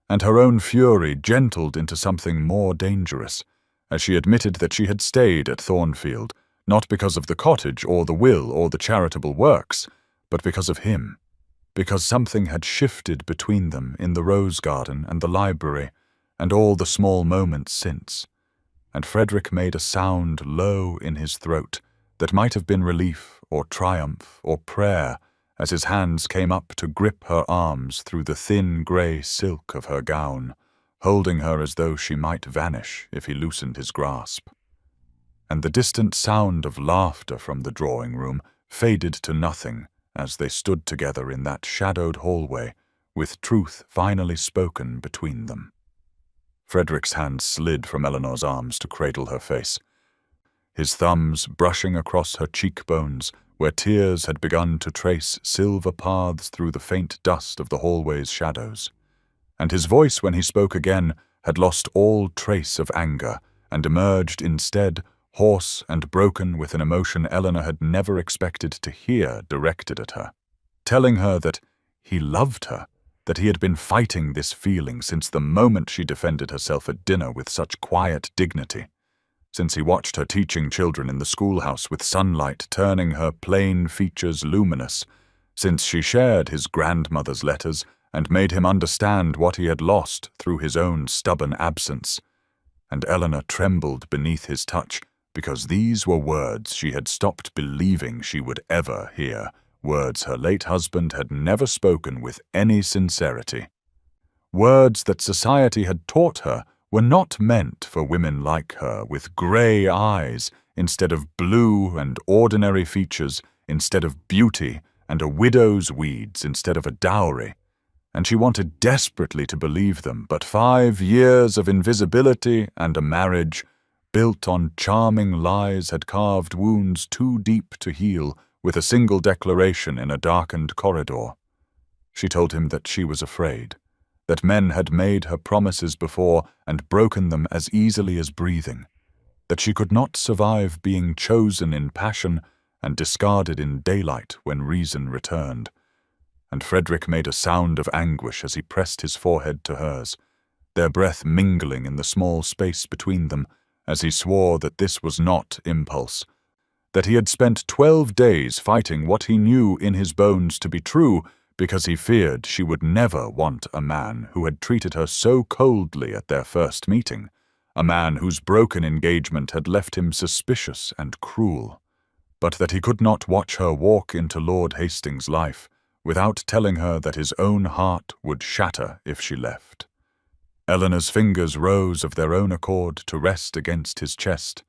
and her own fury gentled into something more dangerous, as she admitted that she had stayed at Thornfield, not because of the cottage or the will or the charitable works, but because of him, because something had shifted between them in the rose garden and the library, and all the small moments since, and Frederick made a sound low in his throat that might have been relief or triumph or prayer as his hands came up to grip her arms through the thin grey silk of her gown, holding her as though she might vanish if he loosened his grasp. And the distant sound of laughter from the drawing-room faded to nothing as they stood together in that shadowed hallway, with truth finally spoken between them. Frederick's hand slid from Eleanor's arms to cradle her face, his thumbs brushing across her cheekbones where tears had begun to trace silver paths through the faint dust of the hallway's shadows. And his voice, when he spoke again, had lost all trace of anger and emerged instead hoarse and broken with an emotion Eleanor had never expected to hear directed at her, telling her that he loved her, that he had been fighting this feeling since the moment she defended herself at dinner with such quiet dignity, since he watched her teaching children in the schoolhouse with sunlight turning her plain features luminous, since she shared his grandmother's letters and made him understand what he had lost through his own stubborn absence. And Eleanor trembled beneath his touch, because these were words she had stopped believing she would ever hear, words her late husband had never spoken with any sincerity. Words that society had taught her were not meant for women like her, with grey eyes instead of blue and ordinary features instead of beauty and a widow's weeds instead of a dowry. And she wanted desperately to believe them, but 5 years of invisibility and a marriage built on charming lies had carved wounds too deep to heal with a single declaration in a darkened corridor. She told him that she was afraid, that men had made her promises before and broken them as easily as breathing, that she could not survive being chosen in passion and discarded in daylight when reason returned. And Frederick made a sound of anguish as he pressed his forehead to hers, their breath mingling in the small space between them, as he swore that this was not impulse, that he had spent 12 days fighting what he knew in his bones to be true because he feared she would never want a man who had treated her so coldly at their first meeting, a man whose broken engagement had left him suspicious and cruel, but that he could not watch her walk into Lord Hastings' life without telling her that his own heart would shatter if she left. Eleanor's fingers rose of their own accord to rest against his chest,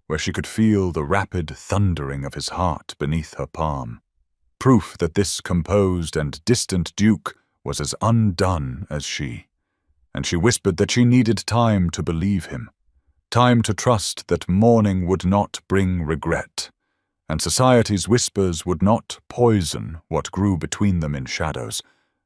where she could feel the rapid thundering of his heart beneath her palm, proof that this composed and distant duke was as undone as she, and she whispered that she needed time to believe him, time to trust that mourning would not bring regret, and society's whispers would not poison what grew between them in shadows.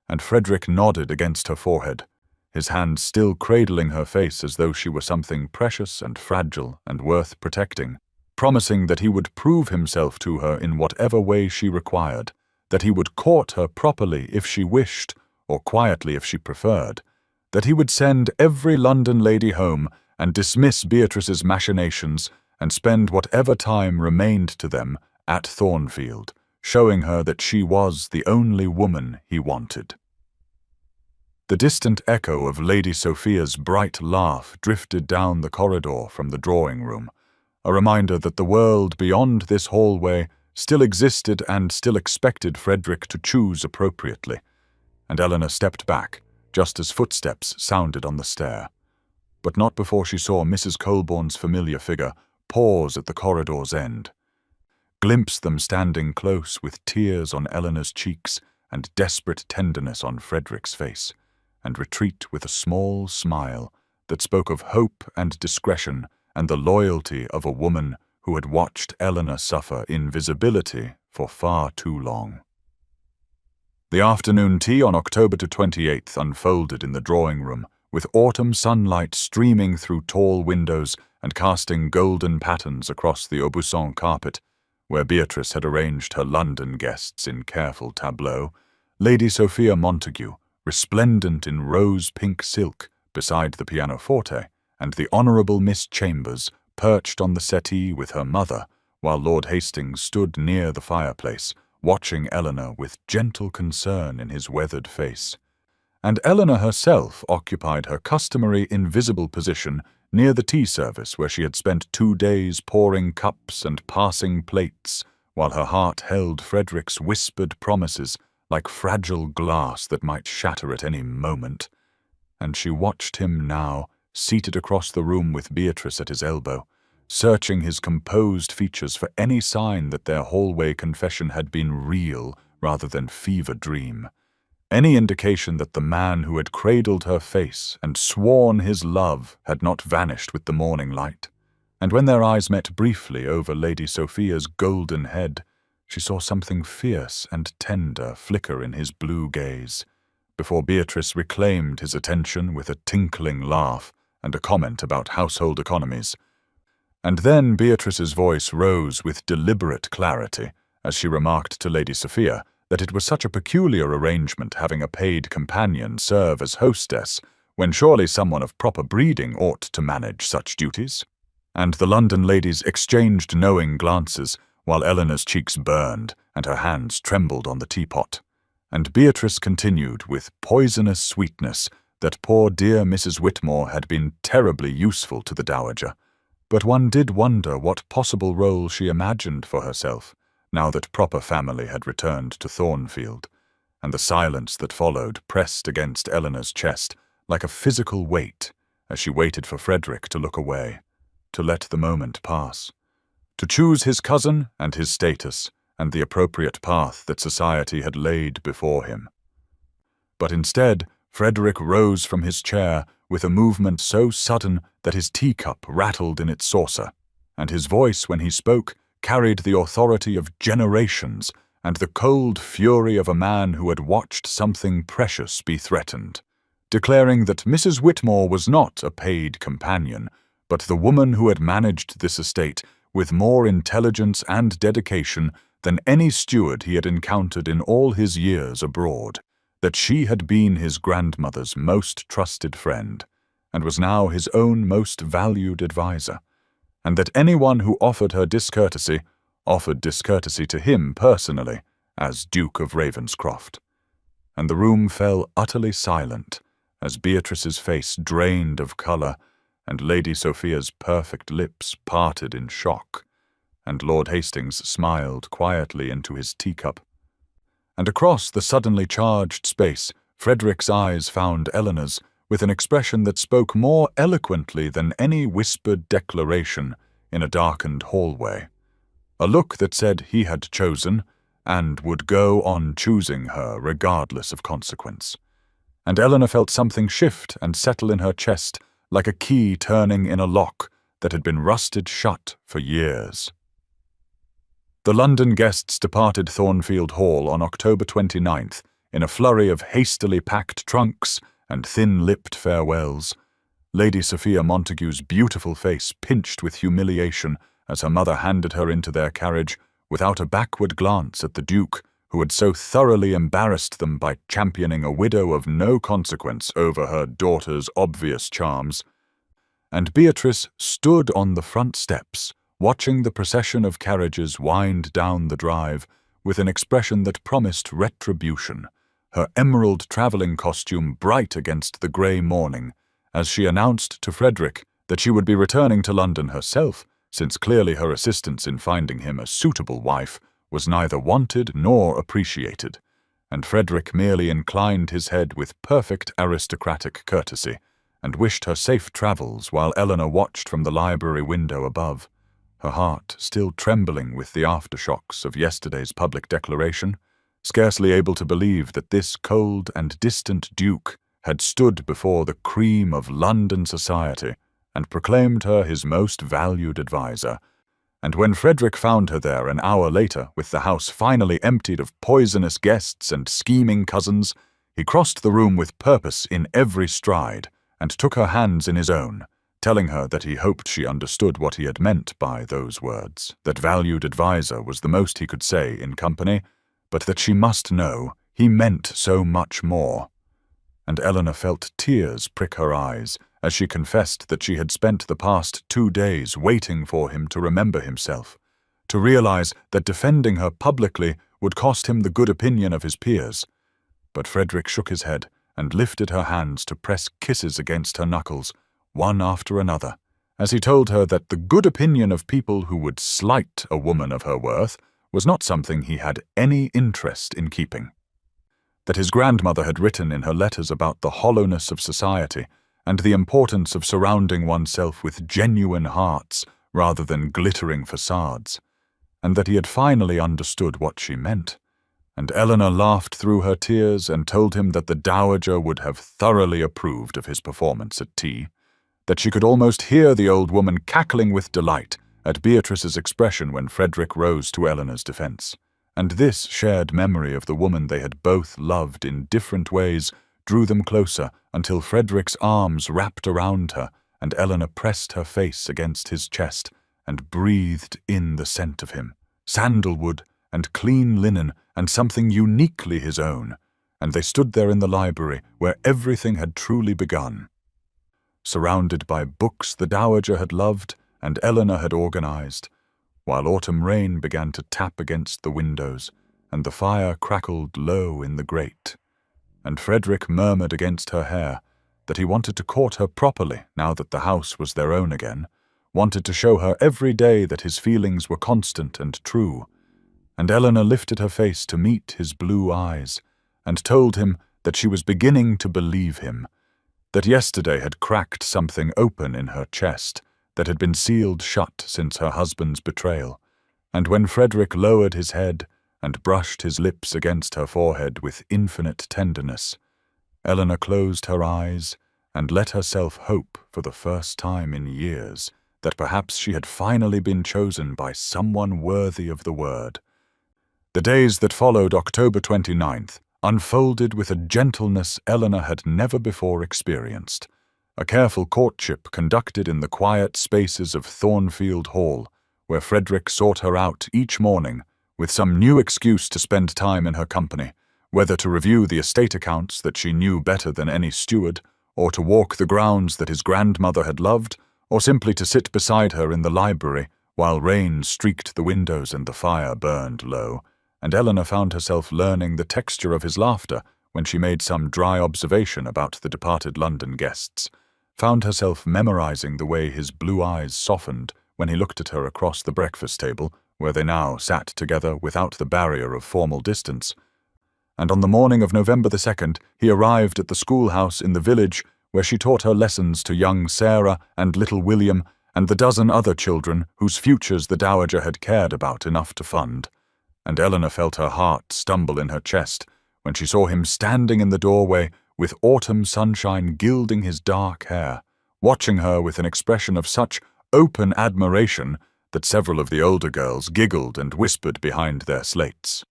And Frederick nodded against her forehead, his hand still cradling her face as though she were something precious and fragile and worth protecting, promising that he would prove himself to her in whatever way she required, that he would court her properly if she wished, or quietly if she preferred, that he would send every London lady home and dismiss Beatrice's machinations and spend whatever time remained to them at Thornfield, showing her that she was the only woman he wanted. The distant echo of Lady Sophia's bright laugh drifted down the corridor from the drawing-room, a reminder that the world beyond this hallway still existed and still expected Frederick to choose appropriately, and Eleanor stepped back, just as footsteps sounded on the stair, but not before she saw Mrs. Colborne's familiar figure pause at the corridor's end, glimpse them standing close with tears on Eleanor's cheeks and desperate tenderness on Frederick's face, and retreat with a small smile that spoke of hope and discretion and the loyalty of a woman who had watched Eleanor suffer invisibility for far too long. The afternoon tea on October 28th unfolded in the drawing-room, with autumn sunlight streaming through tall windows and casting golden patterns across the Aubusson carpet, where Beatrice had arranged her London guests in careful tableau. Lady Sophia Montague, resplendent in rose-pink silk, beside the pianoforte, and the Honourable Miss Chambers, perched on the settee with her mother, while Lord Hastings stood near the fireplace, watching Eleanor with gentle concern in his weathered face. And Eleanor herself occupied her customary invisible position near the tea service, where she had spent 2 days pouring cups and passing plates, while her heart held Frederick's whispered promises like fragile glass that might shatter at any moment. And she watched him now, seated across the room with Beatrice at his elbow, searching his composed features for any sign that their hallway confession had been real rather than fever dream, any indication that the man who had cradled her face and sworn his love had not vanished with the morning light. And when their eyes met briefly over Lady Sophia's golden head, She saw something fierce and tender flicker in his blue gaze, before Beatrice reclaimed his attention with a tinkling laugh and a comment about household economies. And then Beatrice's voice rose with deliberate clarity as she remarked to Lady Sophia that it was such a peculiar arrangement having a paid companion serve as hostess, when surely someone of proper breeding ought to manage such duties. And the London ladies exchanged knowing glances, while Eleanor's cheeks burned and her hands trembled on the teapot. And Beatrice continued with poisonous sweetness that poor dear Mrs. Whitmore had been terribly useful to the dowager. But one did wonder what possible role she imagined for herself, now that proper family had returned to Thornfield, and the silence that followed pressed against Eleanor's chest like a physical weight as she waited for Frederick to look away, to let the moment pass, to choose his cousin and his status and the appropriate path that society had laid before him. But instead, Frederick rose from his chair with a movement so sudden that his teacup rattled in its saucer, and his voice, when he spoke, carried the authority of generations and the cold fury of a man who had watched something precious be threatened, declaring that Mrs. Whitmore was not a paid companion, but the woman who had managed this estate with more intelligence and dedication than any steward he had encountered in all his years abroad, that she had been his grandmother's most trusted friend, and was now his own most valued adviser, and that anyone who offered her discourtesy offered discourtesy to him personally, as Duke of Ravenscroft. And the room fell utterly silent, as Beatrice's face drained of colour, and Lady Sophia's perfect lips parted in shock, and Lord Hastings smiled quietly into his teacup. And across the suddenly charged space, Frederick's eyes found Eleanor's with an expression that spoke more eloquently than any whispered declaration in a darkened hallway. A look that said he had chosen, and would go on choosing her regardless of consequence. And Eleanor felt something shift and settle in her chest like a key turning in a lock that had been rusted shut for years. The London guests departed Thornfield Hall on October 29th in a flurry of hastily packed trunks and thin-lipped farewells. Lady Sophia Montague's beautiful face pinched with humiliation as her mother handed her into their carriage, without a backward glance at the Duke, who had so thoroughly embarrassed them by championing a widow of no consequence over her daughter's obvious charms. And Beatrice stood on the front steps, watching the procession of carriages wind down the drive with an expression that promised retribution, her emerald travelling costume bright against the grey morning, as she announced to Frederick that she would be returning to London herself, since clearly her assistance in finding him a suitable wife was neither wanted nor appreciated, and Frederick merely inclined his head with perfect aristocratic courtesy, and wished her safe travels while Eleanor watched from the library window above, her heart still trembling with the aftershocks of yesterday's public declaration, scarcely able to believe that this cold and distant Duke had stood before the cream of London society and proclaimed her his most valued adviser. And when Frederick found her there an hour later, with the house finally emptied of poisonous guests and scheming cousins, he crossed the room with purpose in every stride, and took her hands in his own, telling her that he hoped she understood what he had meant by those words, that valued adviser was the most he could say in company, but that she must know he meant so much more. And Eleanor felt tears prick her eyes as she confessed that she had spent the past 2 days waiting for him to remember himself, to realize that defending her publicly would cost him the good opinion of his peers. But Frederick shook his head and lifted her hands to press kisses against her knuckles, one after another, as he told her that the good opinion of people who would slight a woman of her worth was not something he had any interest in keeping. That his grandmother had written in her letters about the hollowness of society and the importance of surrounding oneself with genuine hearts rather than glittering facades, and that he had finally understood what she meant. And Eleanor laughed through her tears and told him that the dowager would have thoroughly approved of his performance at tea, that she could almost hear the old woman cackling with delight at Beatrice's expression when Frederick rose to Eleanor's defence, and this shared memory of the woman they had both loved in different ways drew them closer until Frederick's arms wrapped around her and Eleanor pressed her face against his chest and breathed in the scent of him, sandalwood and clean linen and something uniquely his own, and they stood there in the library where everything had truly begun. Surrounded by books the dowager had loved and Eleanor had organized, while autumn rain began to tap against the windows and the fire crackled low in the grate, and Frederick murmured against her hair that he wanted to court her properly now that the house was their own again, wanted to show her every day that his feelings were constant and true, and Eleanor lifted her face to meet his blue eyes and told him that she was beginning to believe him, that yesterday had cracked something open in her chest that had been sealed shut since her husband's betrayal, and when Frederick lowered his head and brushed his lips against her forehead with infinite tenderness, Eleanor closed her eyes and let herself hope for the first time in years that perhaps she had finally been chosen by someone worthy of the word. The days that followed October 29th unfolded with a gentleness Eleanor had never before experienced. A careful courtship conducted in the quiet spaces of Thornfield Hall, where Frederick sought her out each morning with some new excuse to spend time in her company, whether to review the estate accounts that she knew better than any steward, or to walk the grounds that his grandmother had loved, or simply to sit beside her in the library while rain streaked the windows and the fire burned low, and Eleanor found herself learning the texture of his laughter when she made some dry observation about the departed London guests, found herself memorizing the way his blue eyes softened when he looked at her across the breakfast table, where they now sat together without the barrier of formal distance. And on the morning of November the 2nd, he arrived at the schoolhouse in the village where she taught her lessons to young Sarah and little William and the dozen other children whose futures the dowager had cared about enough to fund. And Eleanor felt her heart stumble in her chest when she saw him standing in the doorway with autumn sunshine gilding his dark hair, watching her with an expression of such open admiration that several of the older girls giggled and whispered behind their slates.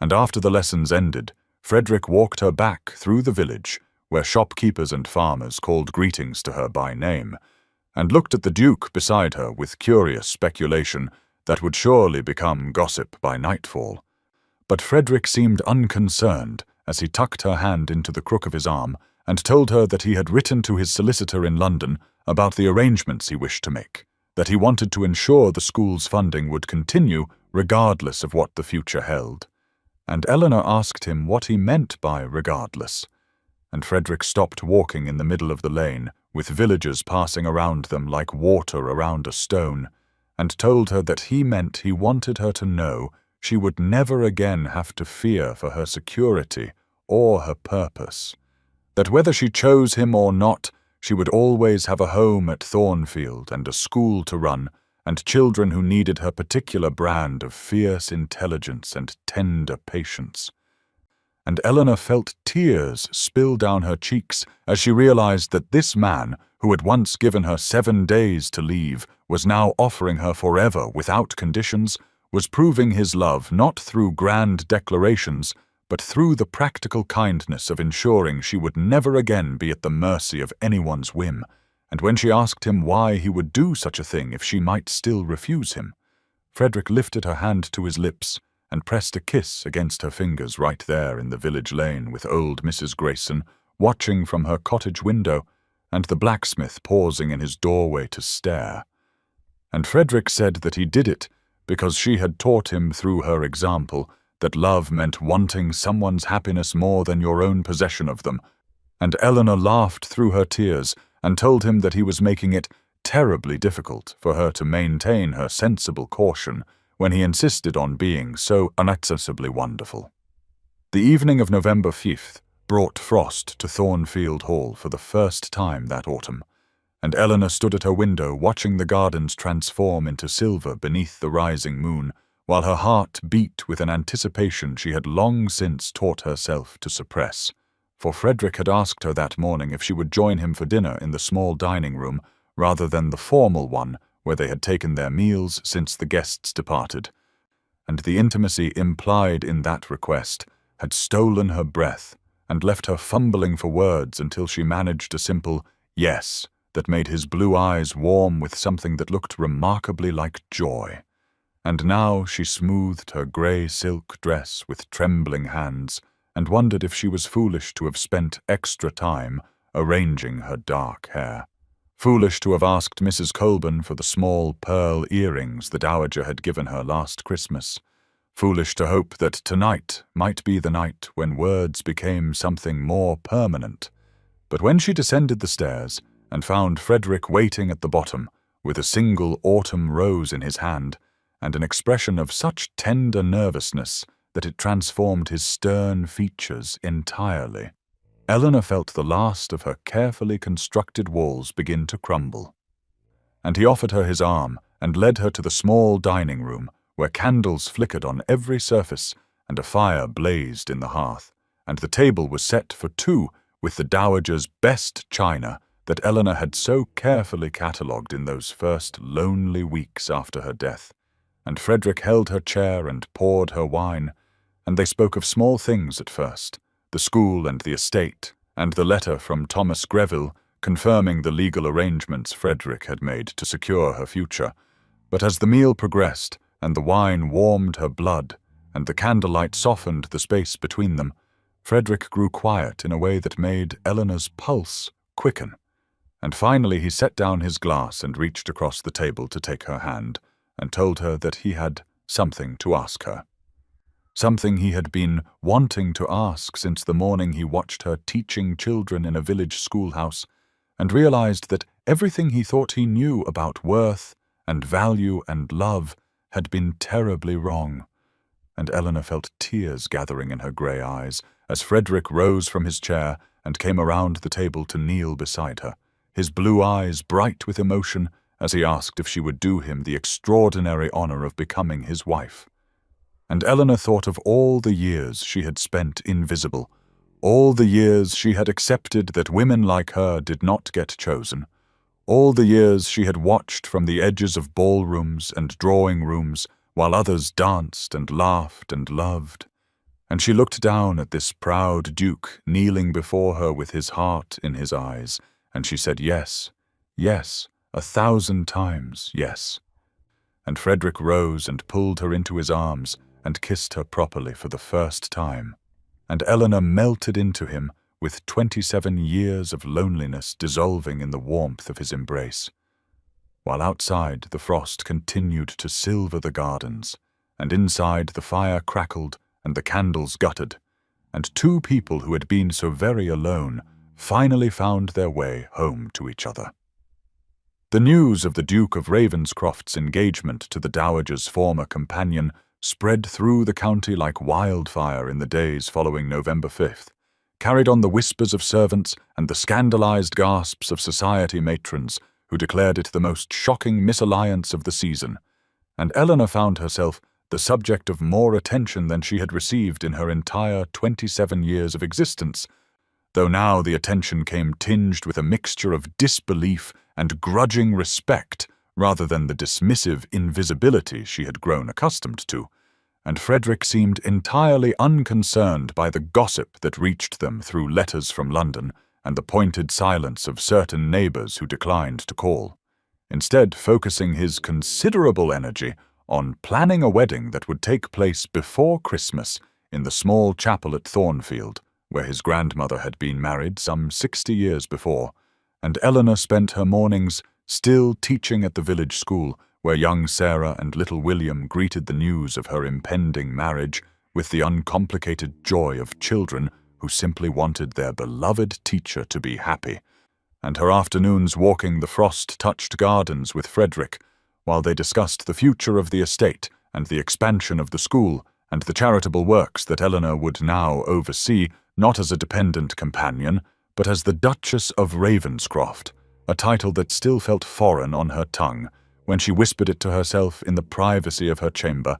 And after the lessons ended, Frederick walked her back through the village, where shopkeepers and farmers called greetings to her by name, and looked at the Duke beside her with curious speculation that would surely become gossip by nightfall. But Frederick seemed unconcerned as he tucked her hand into the crook of his arm and told her that he had written to his solicitor in London about the arrangements he wished to make, that he wanted to ensure the school's funding would continue regardless of what the future held. And Eleanor asked him what he meant by regardless, and Frederick stopped walking in the middle of the lane, with villagers passing around them like water around a stone, and told her that he meant he wanted her to know she would never again have to fear for her security or her purpose, that whether she chose him or not, she would always have a home at Thornfield and a school to run, and children who needed her particular brand of fierce intelligence and tender patience. And Eleanor felt tears spill down her cheeks as she realized that this man, who had once given her 7 days to leave, was now offering her forever without conditions, was proving his love not through grand declarations, but through the practical kindness of ensuring she would never again be at the mercy of anyone's whim. And when she asked him why he would do such a thing if she might still refuse him, Frederick lifted her hand to his lips and pressed a kiss against her fingers right there in the village lane with old Mrs. Grayson watching from her cottage window and the blacksmith pausing in his doorway to stare. And Frederick said that he did it because she had taught him through her example that love meant wanting someone's happiness more than your own possession of them, and Eleanor laughed through her tears and told him that he was making it terribly difficult for her to maintain her sensible caution when he insisted on being so inaccessibly wonderful. The evening of November 5th brought frost to Thornfield Hall for the first time that autumn, and Eleanor stood at her window watching the gardens transform into silver beneath the rising moon, while her heart beat with an anticipation she had long since taught herself to suppress. For Frederick had asked her that morning if she would join him for dinner in the small dining room rather than the formal one where they had taken their meals since the guests departed. and the intimacy implied in that request had stolen her breath and left her fumbling for words until she managed a simple yes that made his blue eyes warm with something that looked remarkably like joy. And now she smoothed her grey silk dress with trembling hands and wondered if she was foolish to have spent extra time arranging her dark hair. Foolish to have asked Mrs. Colburn for the small pearl earrings the Dowager had given her last Christmas. Foolish to hope that tonight might be the night when words became something more permanent. But when she descended the stairs and found Frederick waiting at the bottom with a single autumn rose in his hand and an expression of such tender nervousness that it transformed his stern features entirely, Eleanor felt the last of her carefully constructed walls begin to crumble. And he offered her his arm and led her to the small dining room where candles flickered on every surface and a fire blazed in the hearth, and the table was set for two with the Dowager's best china that Eleanor had so carefully catalogued in those first lonely weeks after her death. And Frederick held her chair and poured her wine, and they spoke of small things at first, the school and the estate, and the letter from Thomas Greville confirming the legal arrangements Frederick had made to secure her future. But as the meal progressed, and the wine warmed her blood, and the candlelight softened the space between them, Frederick grew quiet in a way that made Eleanor's pulse quicken. And finally he set down his glass and reached across the table to take her hand, and told her that he had something to ask her. Something he had been wanting to ask since the morning he watched her teaching children in a village schoolhouse, and realized that everything he thought he knew about worth and value and love had been terribly wrong. And Eleanor felt tears gathering in her grey eyes as Frederick rose from his chair and came around the table to kneel beside her, his blue eyes bright with emotion as he asked if she would do him the extraordinary honor of becoming his wife. And Eleanor thought of all the years she had spent invisible, all the years she had accepted that women like her did not get chosen, all the years she had watched from the edges of ballrooms and drawing rooms while others danced and laughed and loved. And she looked down at this proud duke kneeling before her with his heart in his eyes, and she said yes, yes, 1,000 times yes. And Frederick rose and pulled her into his arms and kissed her properly for the first time. And Eleanor melted into him with 27 years of loneliness dissolving in the warmth of his embrace. While outside the frost continued to silver the gardens, and inside the fire crackled and the candles guttered, and two people who had been so very alone finally found their way home to each other. The news of the Duke of Ravenscroft's engagement to the Dowager's former companion spread through the county like wildfire in the days following November 5th, carried on the whispers of servants and the scandalized gasps of society matrons who declared it the most shocking misalliance of the season, and Eleanor found herself the subject of more attention than she had received in her entire 27 years of existence, though now the attention came tinged with a mixture of disbelief and grudging respect rather than the dismissive invisibility she had grown accustomed to, and Frederick seemed entirely unconcerned by the gossip that reached them through letters from London and the pointed silence of certain neighbors who declined to call, instead focusing his considerable energy on planning a wedding that would take place before Christmas in the small chapel at Thornfield, where his grandmother had been married some 60 years before, and Eleanor spent her mornings still teaching at the village school, where young Sarah and little William greeted the news of her impending marriage with the uncomplicated joy of children who simply wanted their beloved teacher to be happy, and her afternoons walking the frost-touched gardens with Frederick, while they discussed the future of the estate and the expansion of the school and the charitable works that Eleanor would now oversee, not as a dependent companion, but as the Duchess of Ravenscroft, a title that still felt foreign on her tongue when she whispered it to herself in the privacy of her chamber.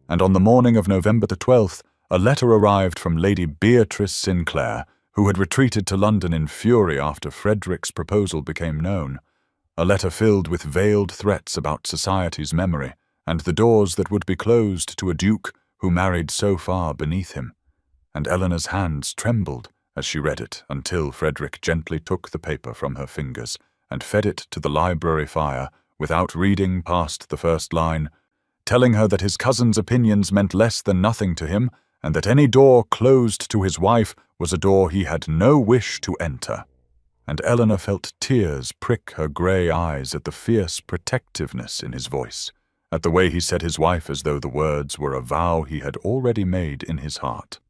And on the morning of November the 12th, a letter arrived from Lady Beatrice Sinclair, who had retreated to London in fury after Frederick's proposal became known, a letter filled with veiled threats about society's memory and the doors that would be closed to a duke who married so far beneath him. And Eleanor's hands trembled as she read it until Frederick gently took the paper from her fingers and fed it to the library fire without reading past the first line, telling her that his cousin's opinions meant less than nothing to him, and that any door closed to his wife was a door he had no wish to enter. And Eleanor felt tears prick her grey eyes at the fierce protectiveness in his voice, at the way he said his wife as though the words were a vow he had already made in his heart.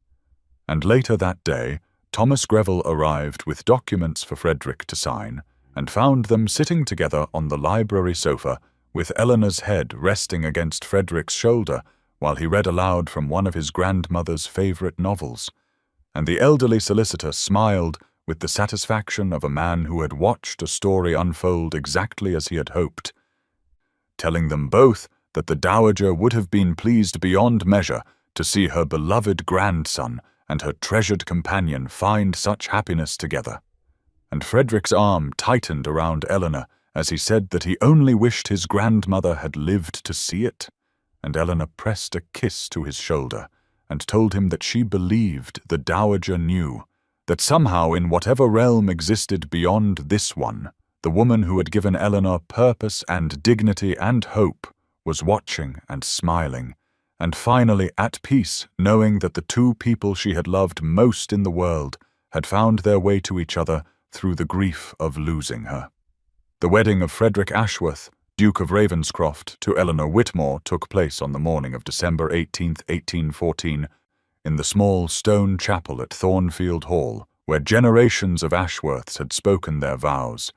And later that day, Thomas Greville arrived with documents for Frederick to sign, and found them sitting together on the library sofa, with Eleanor's head resting against Frederick's shoulder while he read aloud from one of his grandmother's favourite novels. And the elderly solicitor smiled with the satisfaction of a man who had watched a story unfold exactly as he had hoped, telling them both that the dowager would have been pleased beyond measure to see her beloved grandson and her treasured companion find such happiness together. And Frederick's arm tightened around Eleanor as he said that he only wished his grandmother had lived to see it, and Eleanor pressed a kiss to his shoulder and told him that she believed the dowager knew that somehow in whatever realm existed beyond this one, the woman who had given Eleanor purpose and dignity and hope was watching and smiling, and finally at peace, knowing that the two people she had loved most in the world had found their way to each other through the grief of losing her. The wedding of Frederick Ashworth, Duke of Ravenscroft, to Eleanor Whitmore took place on the morning of December 18th, 1814, in the small stone chapel at Thornfield Hall, where generations of Ashworths had spoken their vows,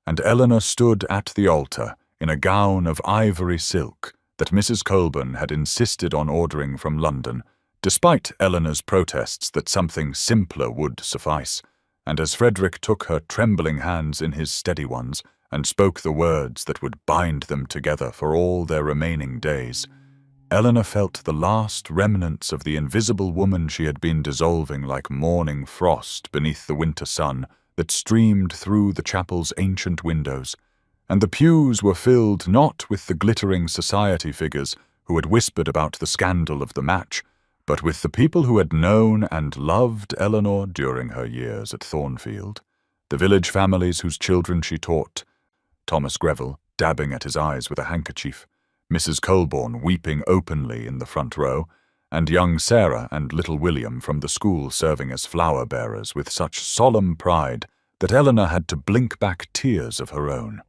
and Eleanor stood at the altar in a gown of ivory silk that Mrs. Colburn had insisted on ordering from London, despite Eleanor's protests that something simpler would suffice, and as Frederick took her trembling hands in his steady ones and spoke the words that would bind them together for all their remaining days, Eleanor felt the last remnants of the invisible woman she had been dissolving like morning frost beneath the winter sun that streamed through the chapel's ancient windows, and the pews were filled not with the glittering society figures who had whispered about the scandal of the match, but with the people who had known and loved Eleanor during her years at Thornfield, the village families whose children she taught, Thomas Greville dabbing at his eyes with a handkerchief, Mrs. Colborne weeping openly in the front row, and young Sarah and little William from the school serving as flower-bearers with such solemn pride that Eleanor had to blink back tears of her own.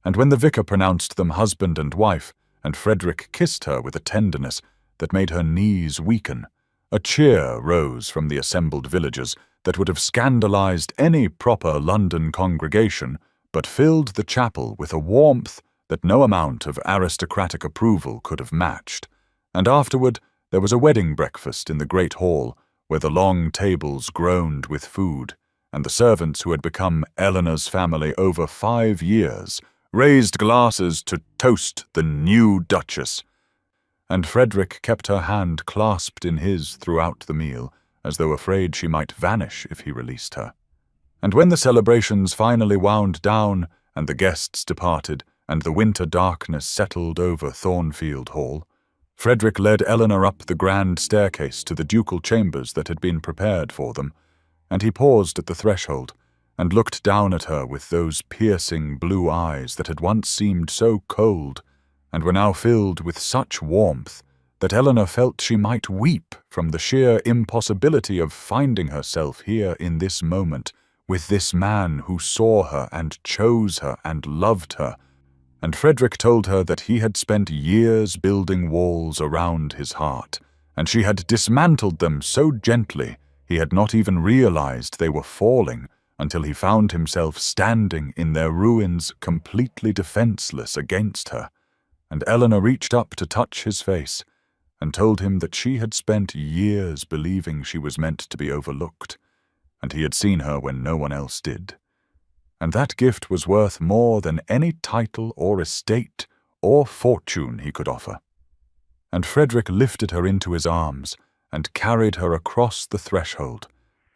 And when the vicar pronounced them husband and wife, and Frederick kissed her with a tenderness that made her knees weaken, a cheer rose from the assembled villagers that would have scandalized any proper London congregation, but filled the chapel with a warmth that no amount of aristocratic approval could have matched. And afterward there was a wedding breakfast in the great hall, where the long tables groaned with food, and the servants who had become Eleanor's family over 5 years raised glasses to toast the new Duchess, and Frederick kept her hand clasped in his throughout the meal, as though afraid she might vanish if he released her. And when the celebrations finally wound down, and the guests departed, and the winter darkness settled over Thornfield Hall, Frederick led Eleanor up the grand staircase to the ducal chambers that had been prepared for them, and he paused at the threshold, and looked down at her with those piercing blue eyes that had once seemed so cold, and were now filled with such warmth that Eleanor felt she might weep from the sheer impossibility of finding herself here in this moment with this man who saw her and chose her and loved her. And Frederick told her that he had spent years building walls around his heart, and she had dismantled them so gently he had not even realized they were falling until he found himself standing in their ruins completely defenseless against her. And Eleanor reached up to touch his face, and told him that she had spent years believing she was meant to be overlooked, and he had seen her when no one else did. And that gift was worth more than any title or estate or fortune he could offer. And Frederick lifted her into his arms and carried her across the threshold,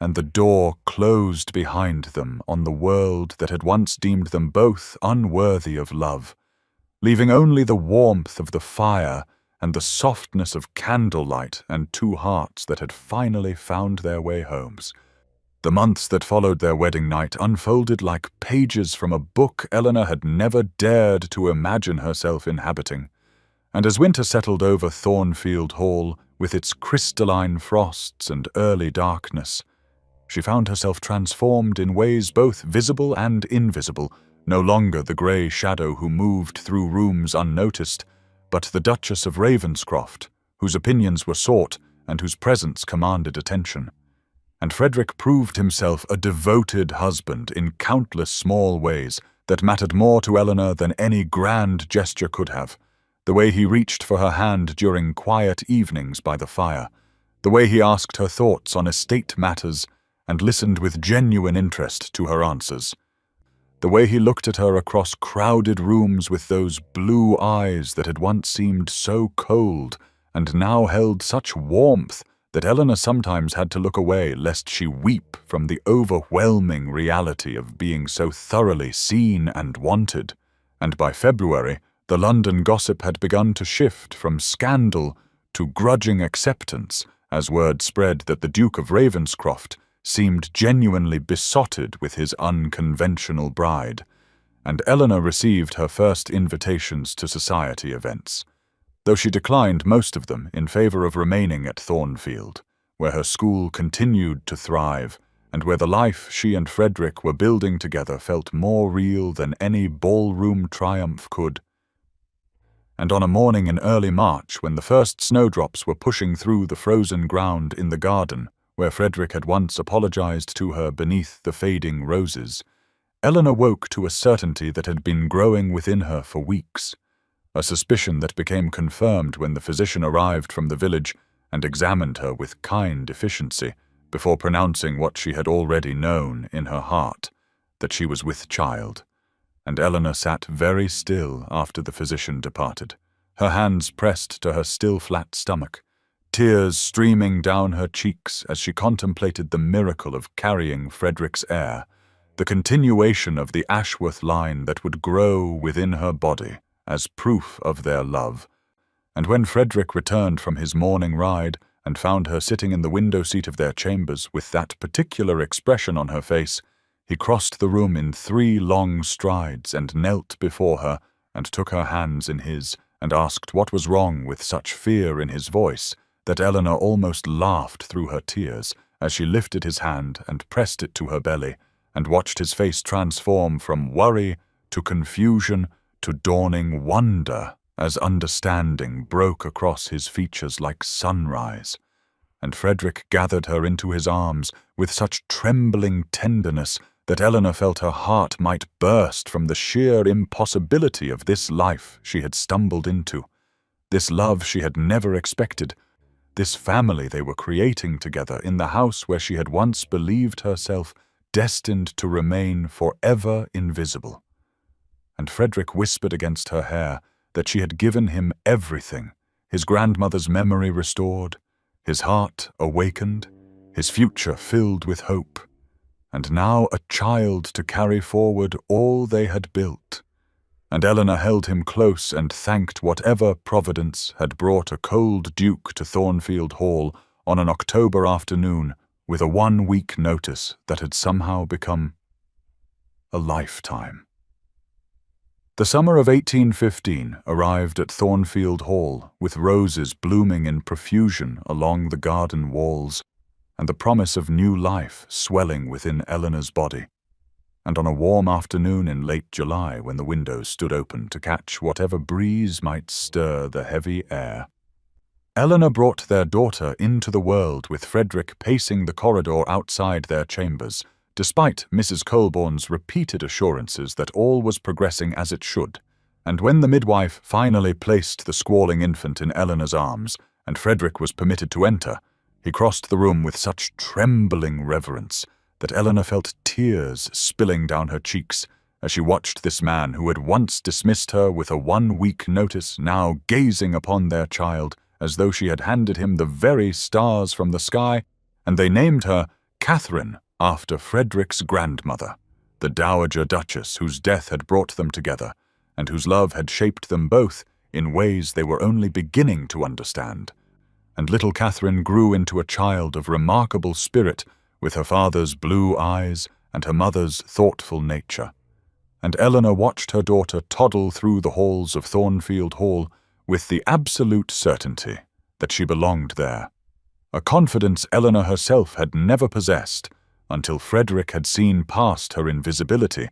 and the door closed behind them on the world that had once deemed them both unworthy of love, leaving only the warmth of the fire and the softness of candlelight and two hearts that had finally found their way homes. The months that followed their wedding night unfolded like pages from a book Eleanor had never dared to imagine herself inhabiting. And as winter settled over Thornfield Hall, with its crystalline frosts and early darkness, she found herself transformed in ways both visible and invisible, no longer the grey shadow who moved through rooms unnoticed, but the Duchess of Ravenscroft, whose opinions were sought and whose presence commanded attention. And Frederick proved himself a devoted husband in countless small ways that mattered more to Eleanor than any grand gesture could have. The way he reached for her hand during quiet evenings by the fire, the way he asked her thoughts on estate matters and listened with genuine interest to her answers, the way he looked at her across crowded rooms with those blue eyes that had once seemed so cold and now held such warmth that Eleanor sometimes had to look away lest she weep from the overwhelming reality of being so thoroughly seen and wanted. And by February, the London gossip had begun to shift from scandal to grudging acceptance as word spread that the Duke of Ravenscroft seemed genuinely besotted with his unconventional bride, and Eleanor received her first invitations to society events, though she declined most of them in favor of remaining at Thornfield, where her school continued to thrive and where the life she and Frederick were building together felt more real than any ballroom triumph could. And on a morning in early March, when the first snowdrops were pushing through the frozen ground in the garden, where Frederick had once apologized to her beneath the fading roses, Eleanor woke to a certainty that had been growing within her for weeks, a suspicion that became confirmed when the physician arrived from the village and examined her with kind efficiency before pronouncing what she had already known in her heart, that she was with child. And Eleanor sat very still after the physician departed, her hands pressed to her still flat stomach, tears streaming down her cheeks as she contemplated the miracle of carrying Frederick's heir, the continuation of the Ashworth line that would grow within her body as proof of their love. And when Frederick returned from his morning ride and found her sitting in the window seat of their chambers with that particular expression on her face, he crossed the room in 3 long strides and knelt before her and took her hands in his and asked what was wrong with such fear in his voice that Eleanor almost laughed through her tears as she lifted his hand and pressed it to her belly and watched his face transform from worry to confusion to dawning wonder as understanding broke across his features like sunrise. And Frederick gathered her into his arms with such trembling tenderness that Eleanor felt her heart might burst from the sheer impossibility of this life she had stumbled into, this love she had never expected, this family they were creating together in the house where she had once believed herself destined to remain forever invisible. And Frederick whispered against her hair that she had given him everything, his grandmother's memory restored, his heart awakened, his future filled with hope, and now a child to carry forward all they had built. And Eleanor held him close and thanked whatever Providence had brought a cold duke to Thornfield Hall on an October afternoon with a 1-week notice that had somehow become a lifetime. The summer of 1815 arrived at Thornfield Hall with roses blooming in profusion along the garden walls and the promise of new life swelling within Eleanor's body. And on a warm afternoon in late July, when the windows stood open to catch whatever breeze might stir the heavy air, Eleanor brought their daughter into the world with Frederick pacing the corridor outside their chambers, despite Mrs. Colborne's repeated assurances that all was progressing as it should. And when the midwife finally placed the squalling infant in Eleanor's arms, and Frederick was permitted to enter, he crossed the room with such trembling reverence that Eleanor felt tears spilling down her cheeks as she watched this man who had once dismissed her with a 1-week notice now gazing upon their child as though she had handed him the very stars from the sky, and they named her Catherine after Frederick's grandmother, the Dowager Duchess whose death had brought them together, and whose love had shaped them both in ways they were only beginning to understand. And little Catherine grew into a child of remarkable spirit, with her father's blue eyes and her mother's thoughtful nature. And Eleanor watched her daughter toddle through the halls of Thornfield Hall with the absolute certainty that she belonged there, a confidence Eleanor herself had never possessed until Frederick had seen past her invisibility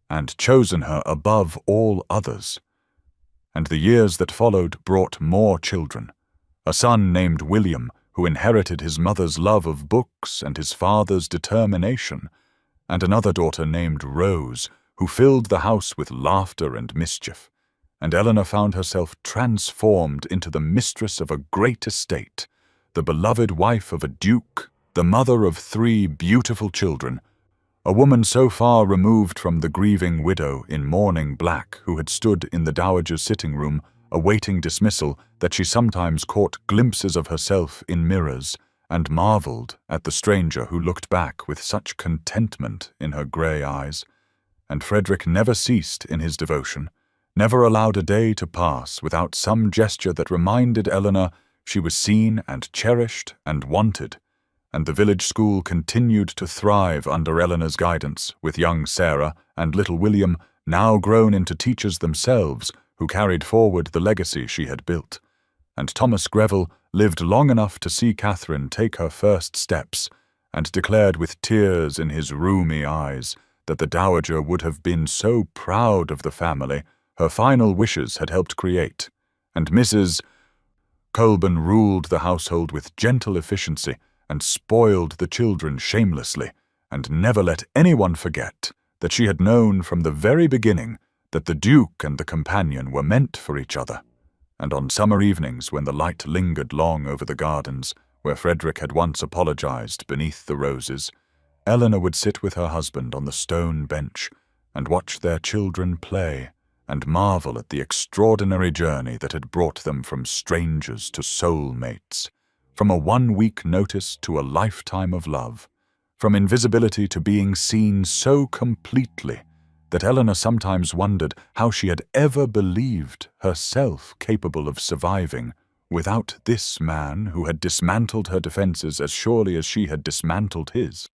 and chosen her above all others. And the years that followed brought more children. A son named William, who inherited his mother's love of books and his father's determination, and another daughter named Rose, who filled the house with laughter and mischief. And Eleanor found herself transformed into the mistress of a great estate, the beloved wife of a duke, the mother of 3 beautiful children, a woman so far removed from the grieving widow in mourning black who had stood in the dowager's sitting room awaiting dismissal that she sometimes caught glimpses of herself in mirrors and marveled at the stranger who looked back with such contentment in her grey eyes. And Frederick never ceased in his devotion, never allowed a day to pass without some gesture that reminded Eleanor she was seen and cherished and wanted. And the village school continued to thrive under Eleanor's guidance, with young Sarah and little William now grown into teachers themselves who carried forward the legacy she had built. And Thomas Greville lived long enough to see Catherine take her first steps, and declared with tears in his rheumy eyes that the dowager would have been so proud of the family her final wishes had helped create. And Mrs. Colburn ruled the household with gentle efficiency and spoiled the children shamelessly, and never let anyone forget that she had known from the very beginning that the Duke and the companion were meant for each other. And on summer evenings, when the light lingered long over the gardens, where Frederick had once apologized beneath the roses, Eleanor would sit with her husband on the stone bench and watch their children play and marvel at the extraordinary journey that had brought them from strangers to soul-mates, from a 1-week notice to a lifetime of love, from invisibility to being seen so completely that Eleanor sometimes wondered how she had ever believed herself capable of surviving without this man who had dismantled her defenses as surely as she had dismantled his.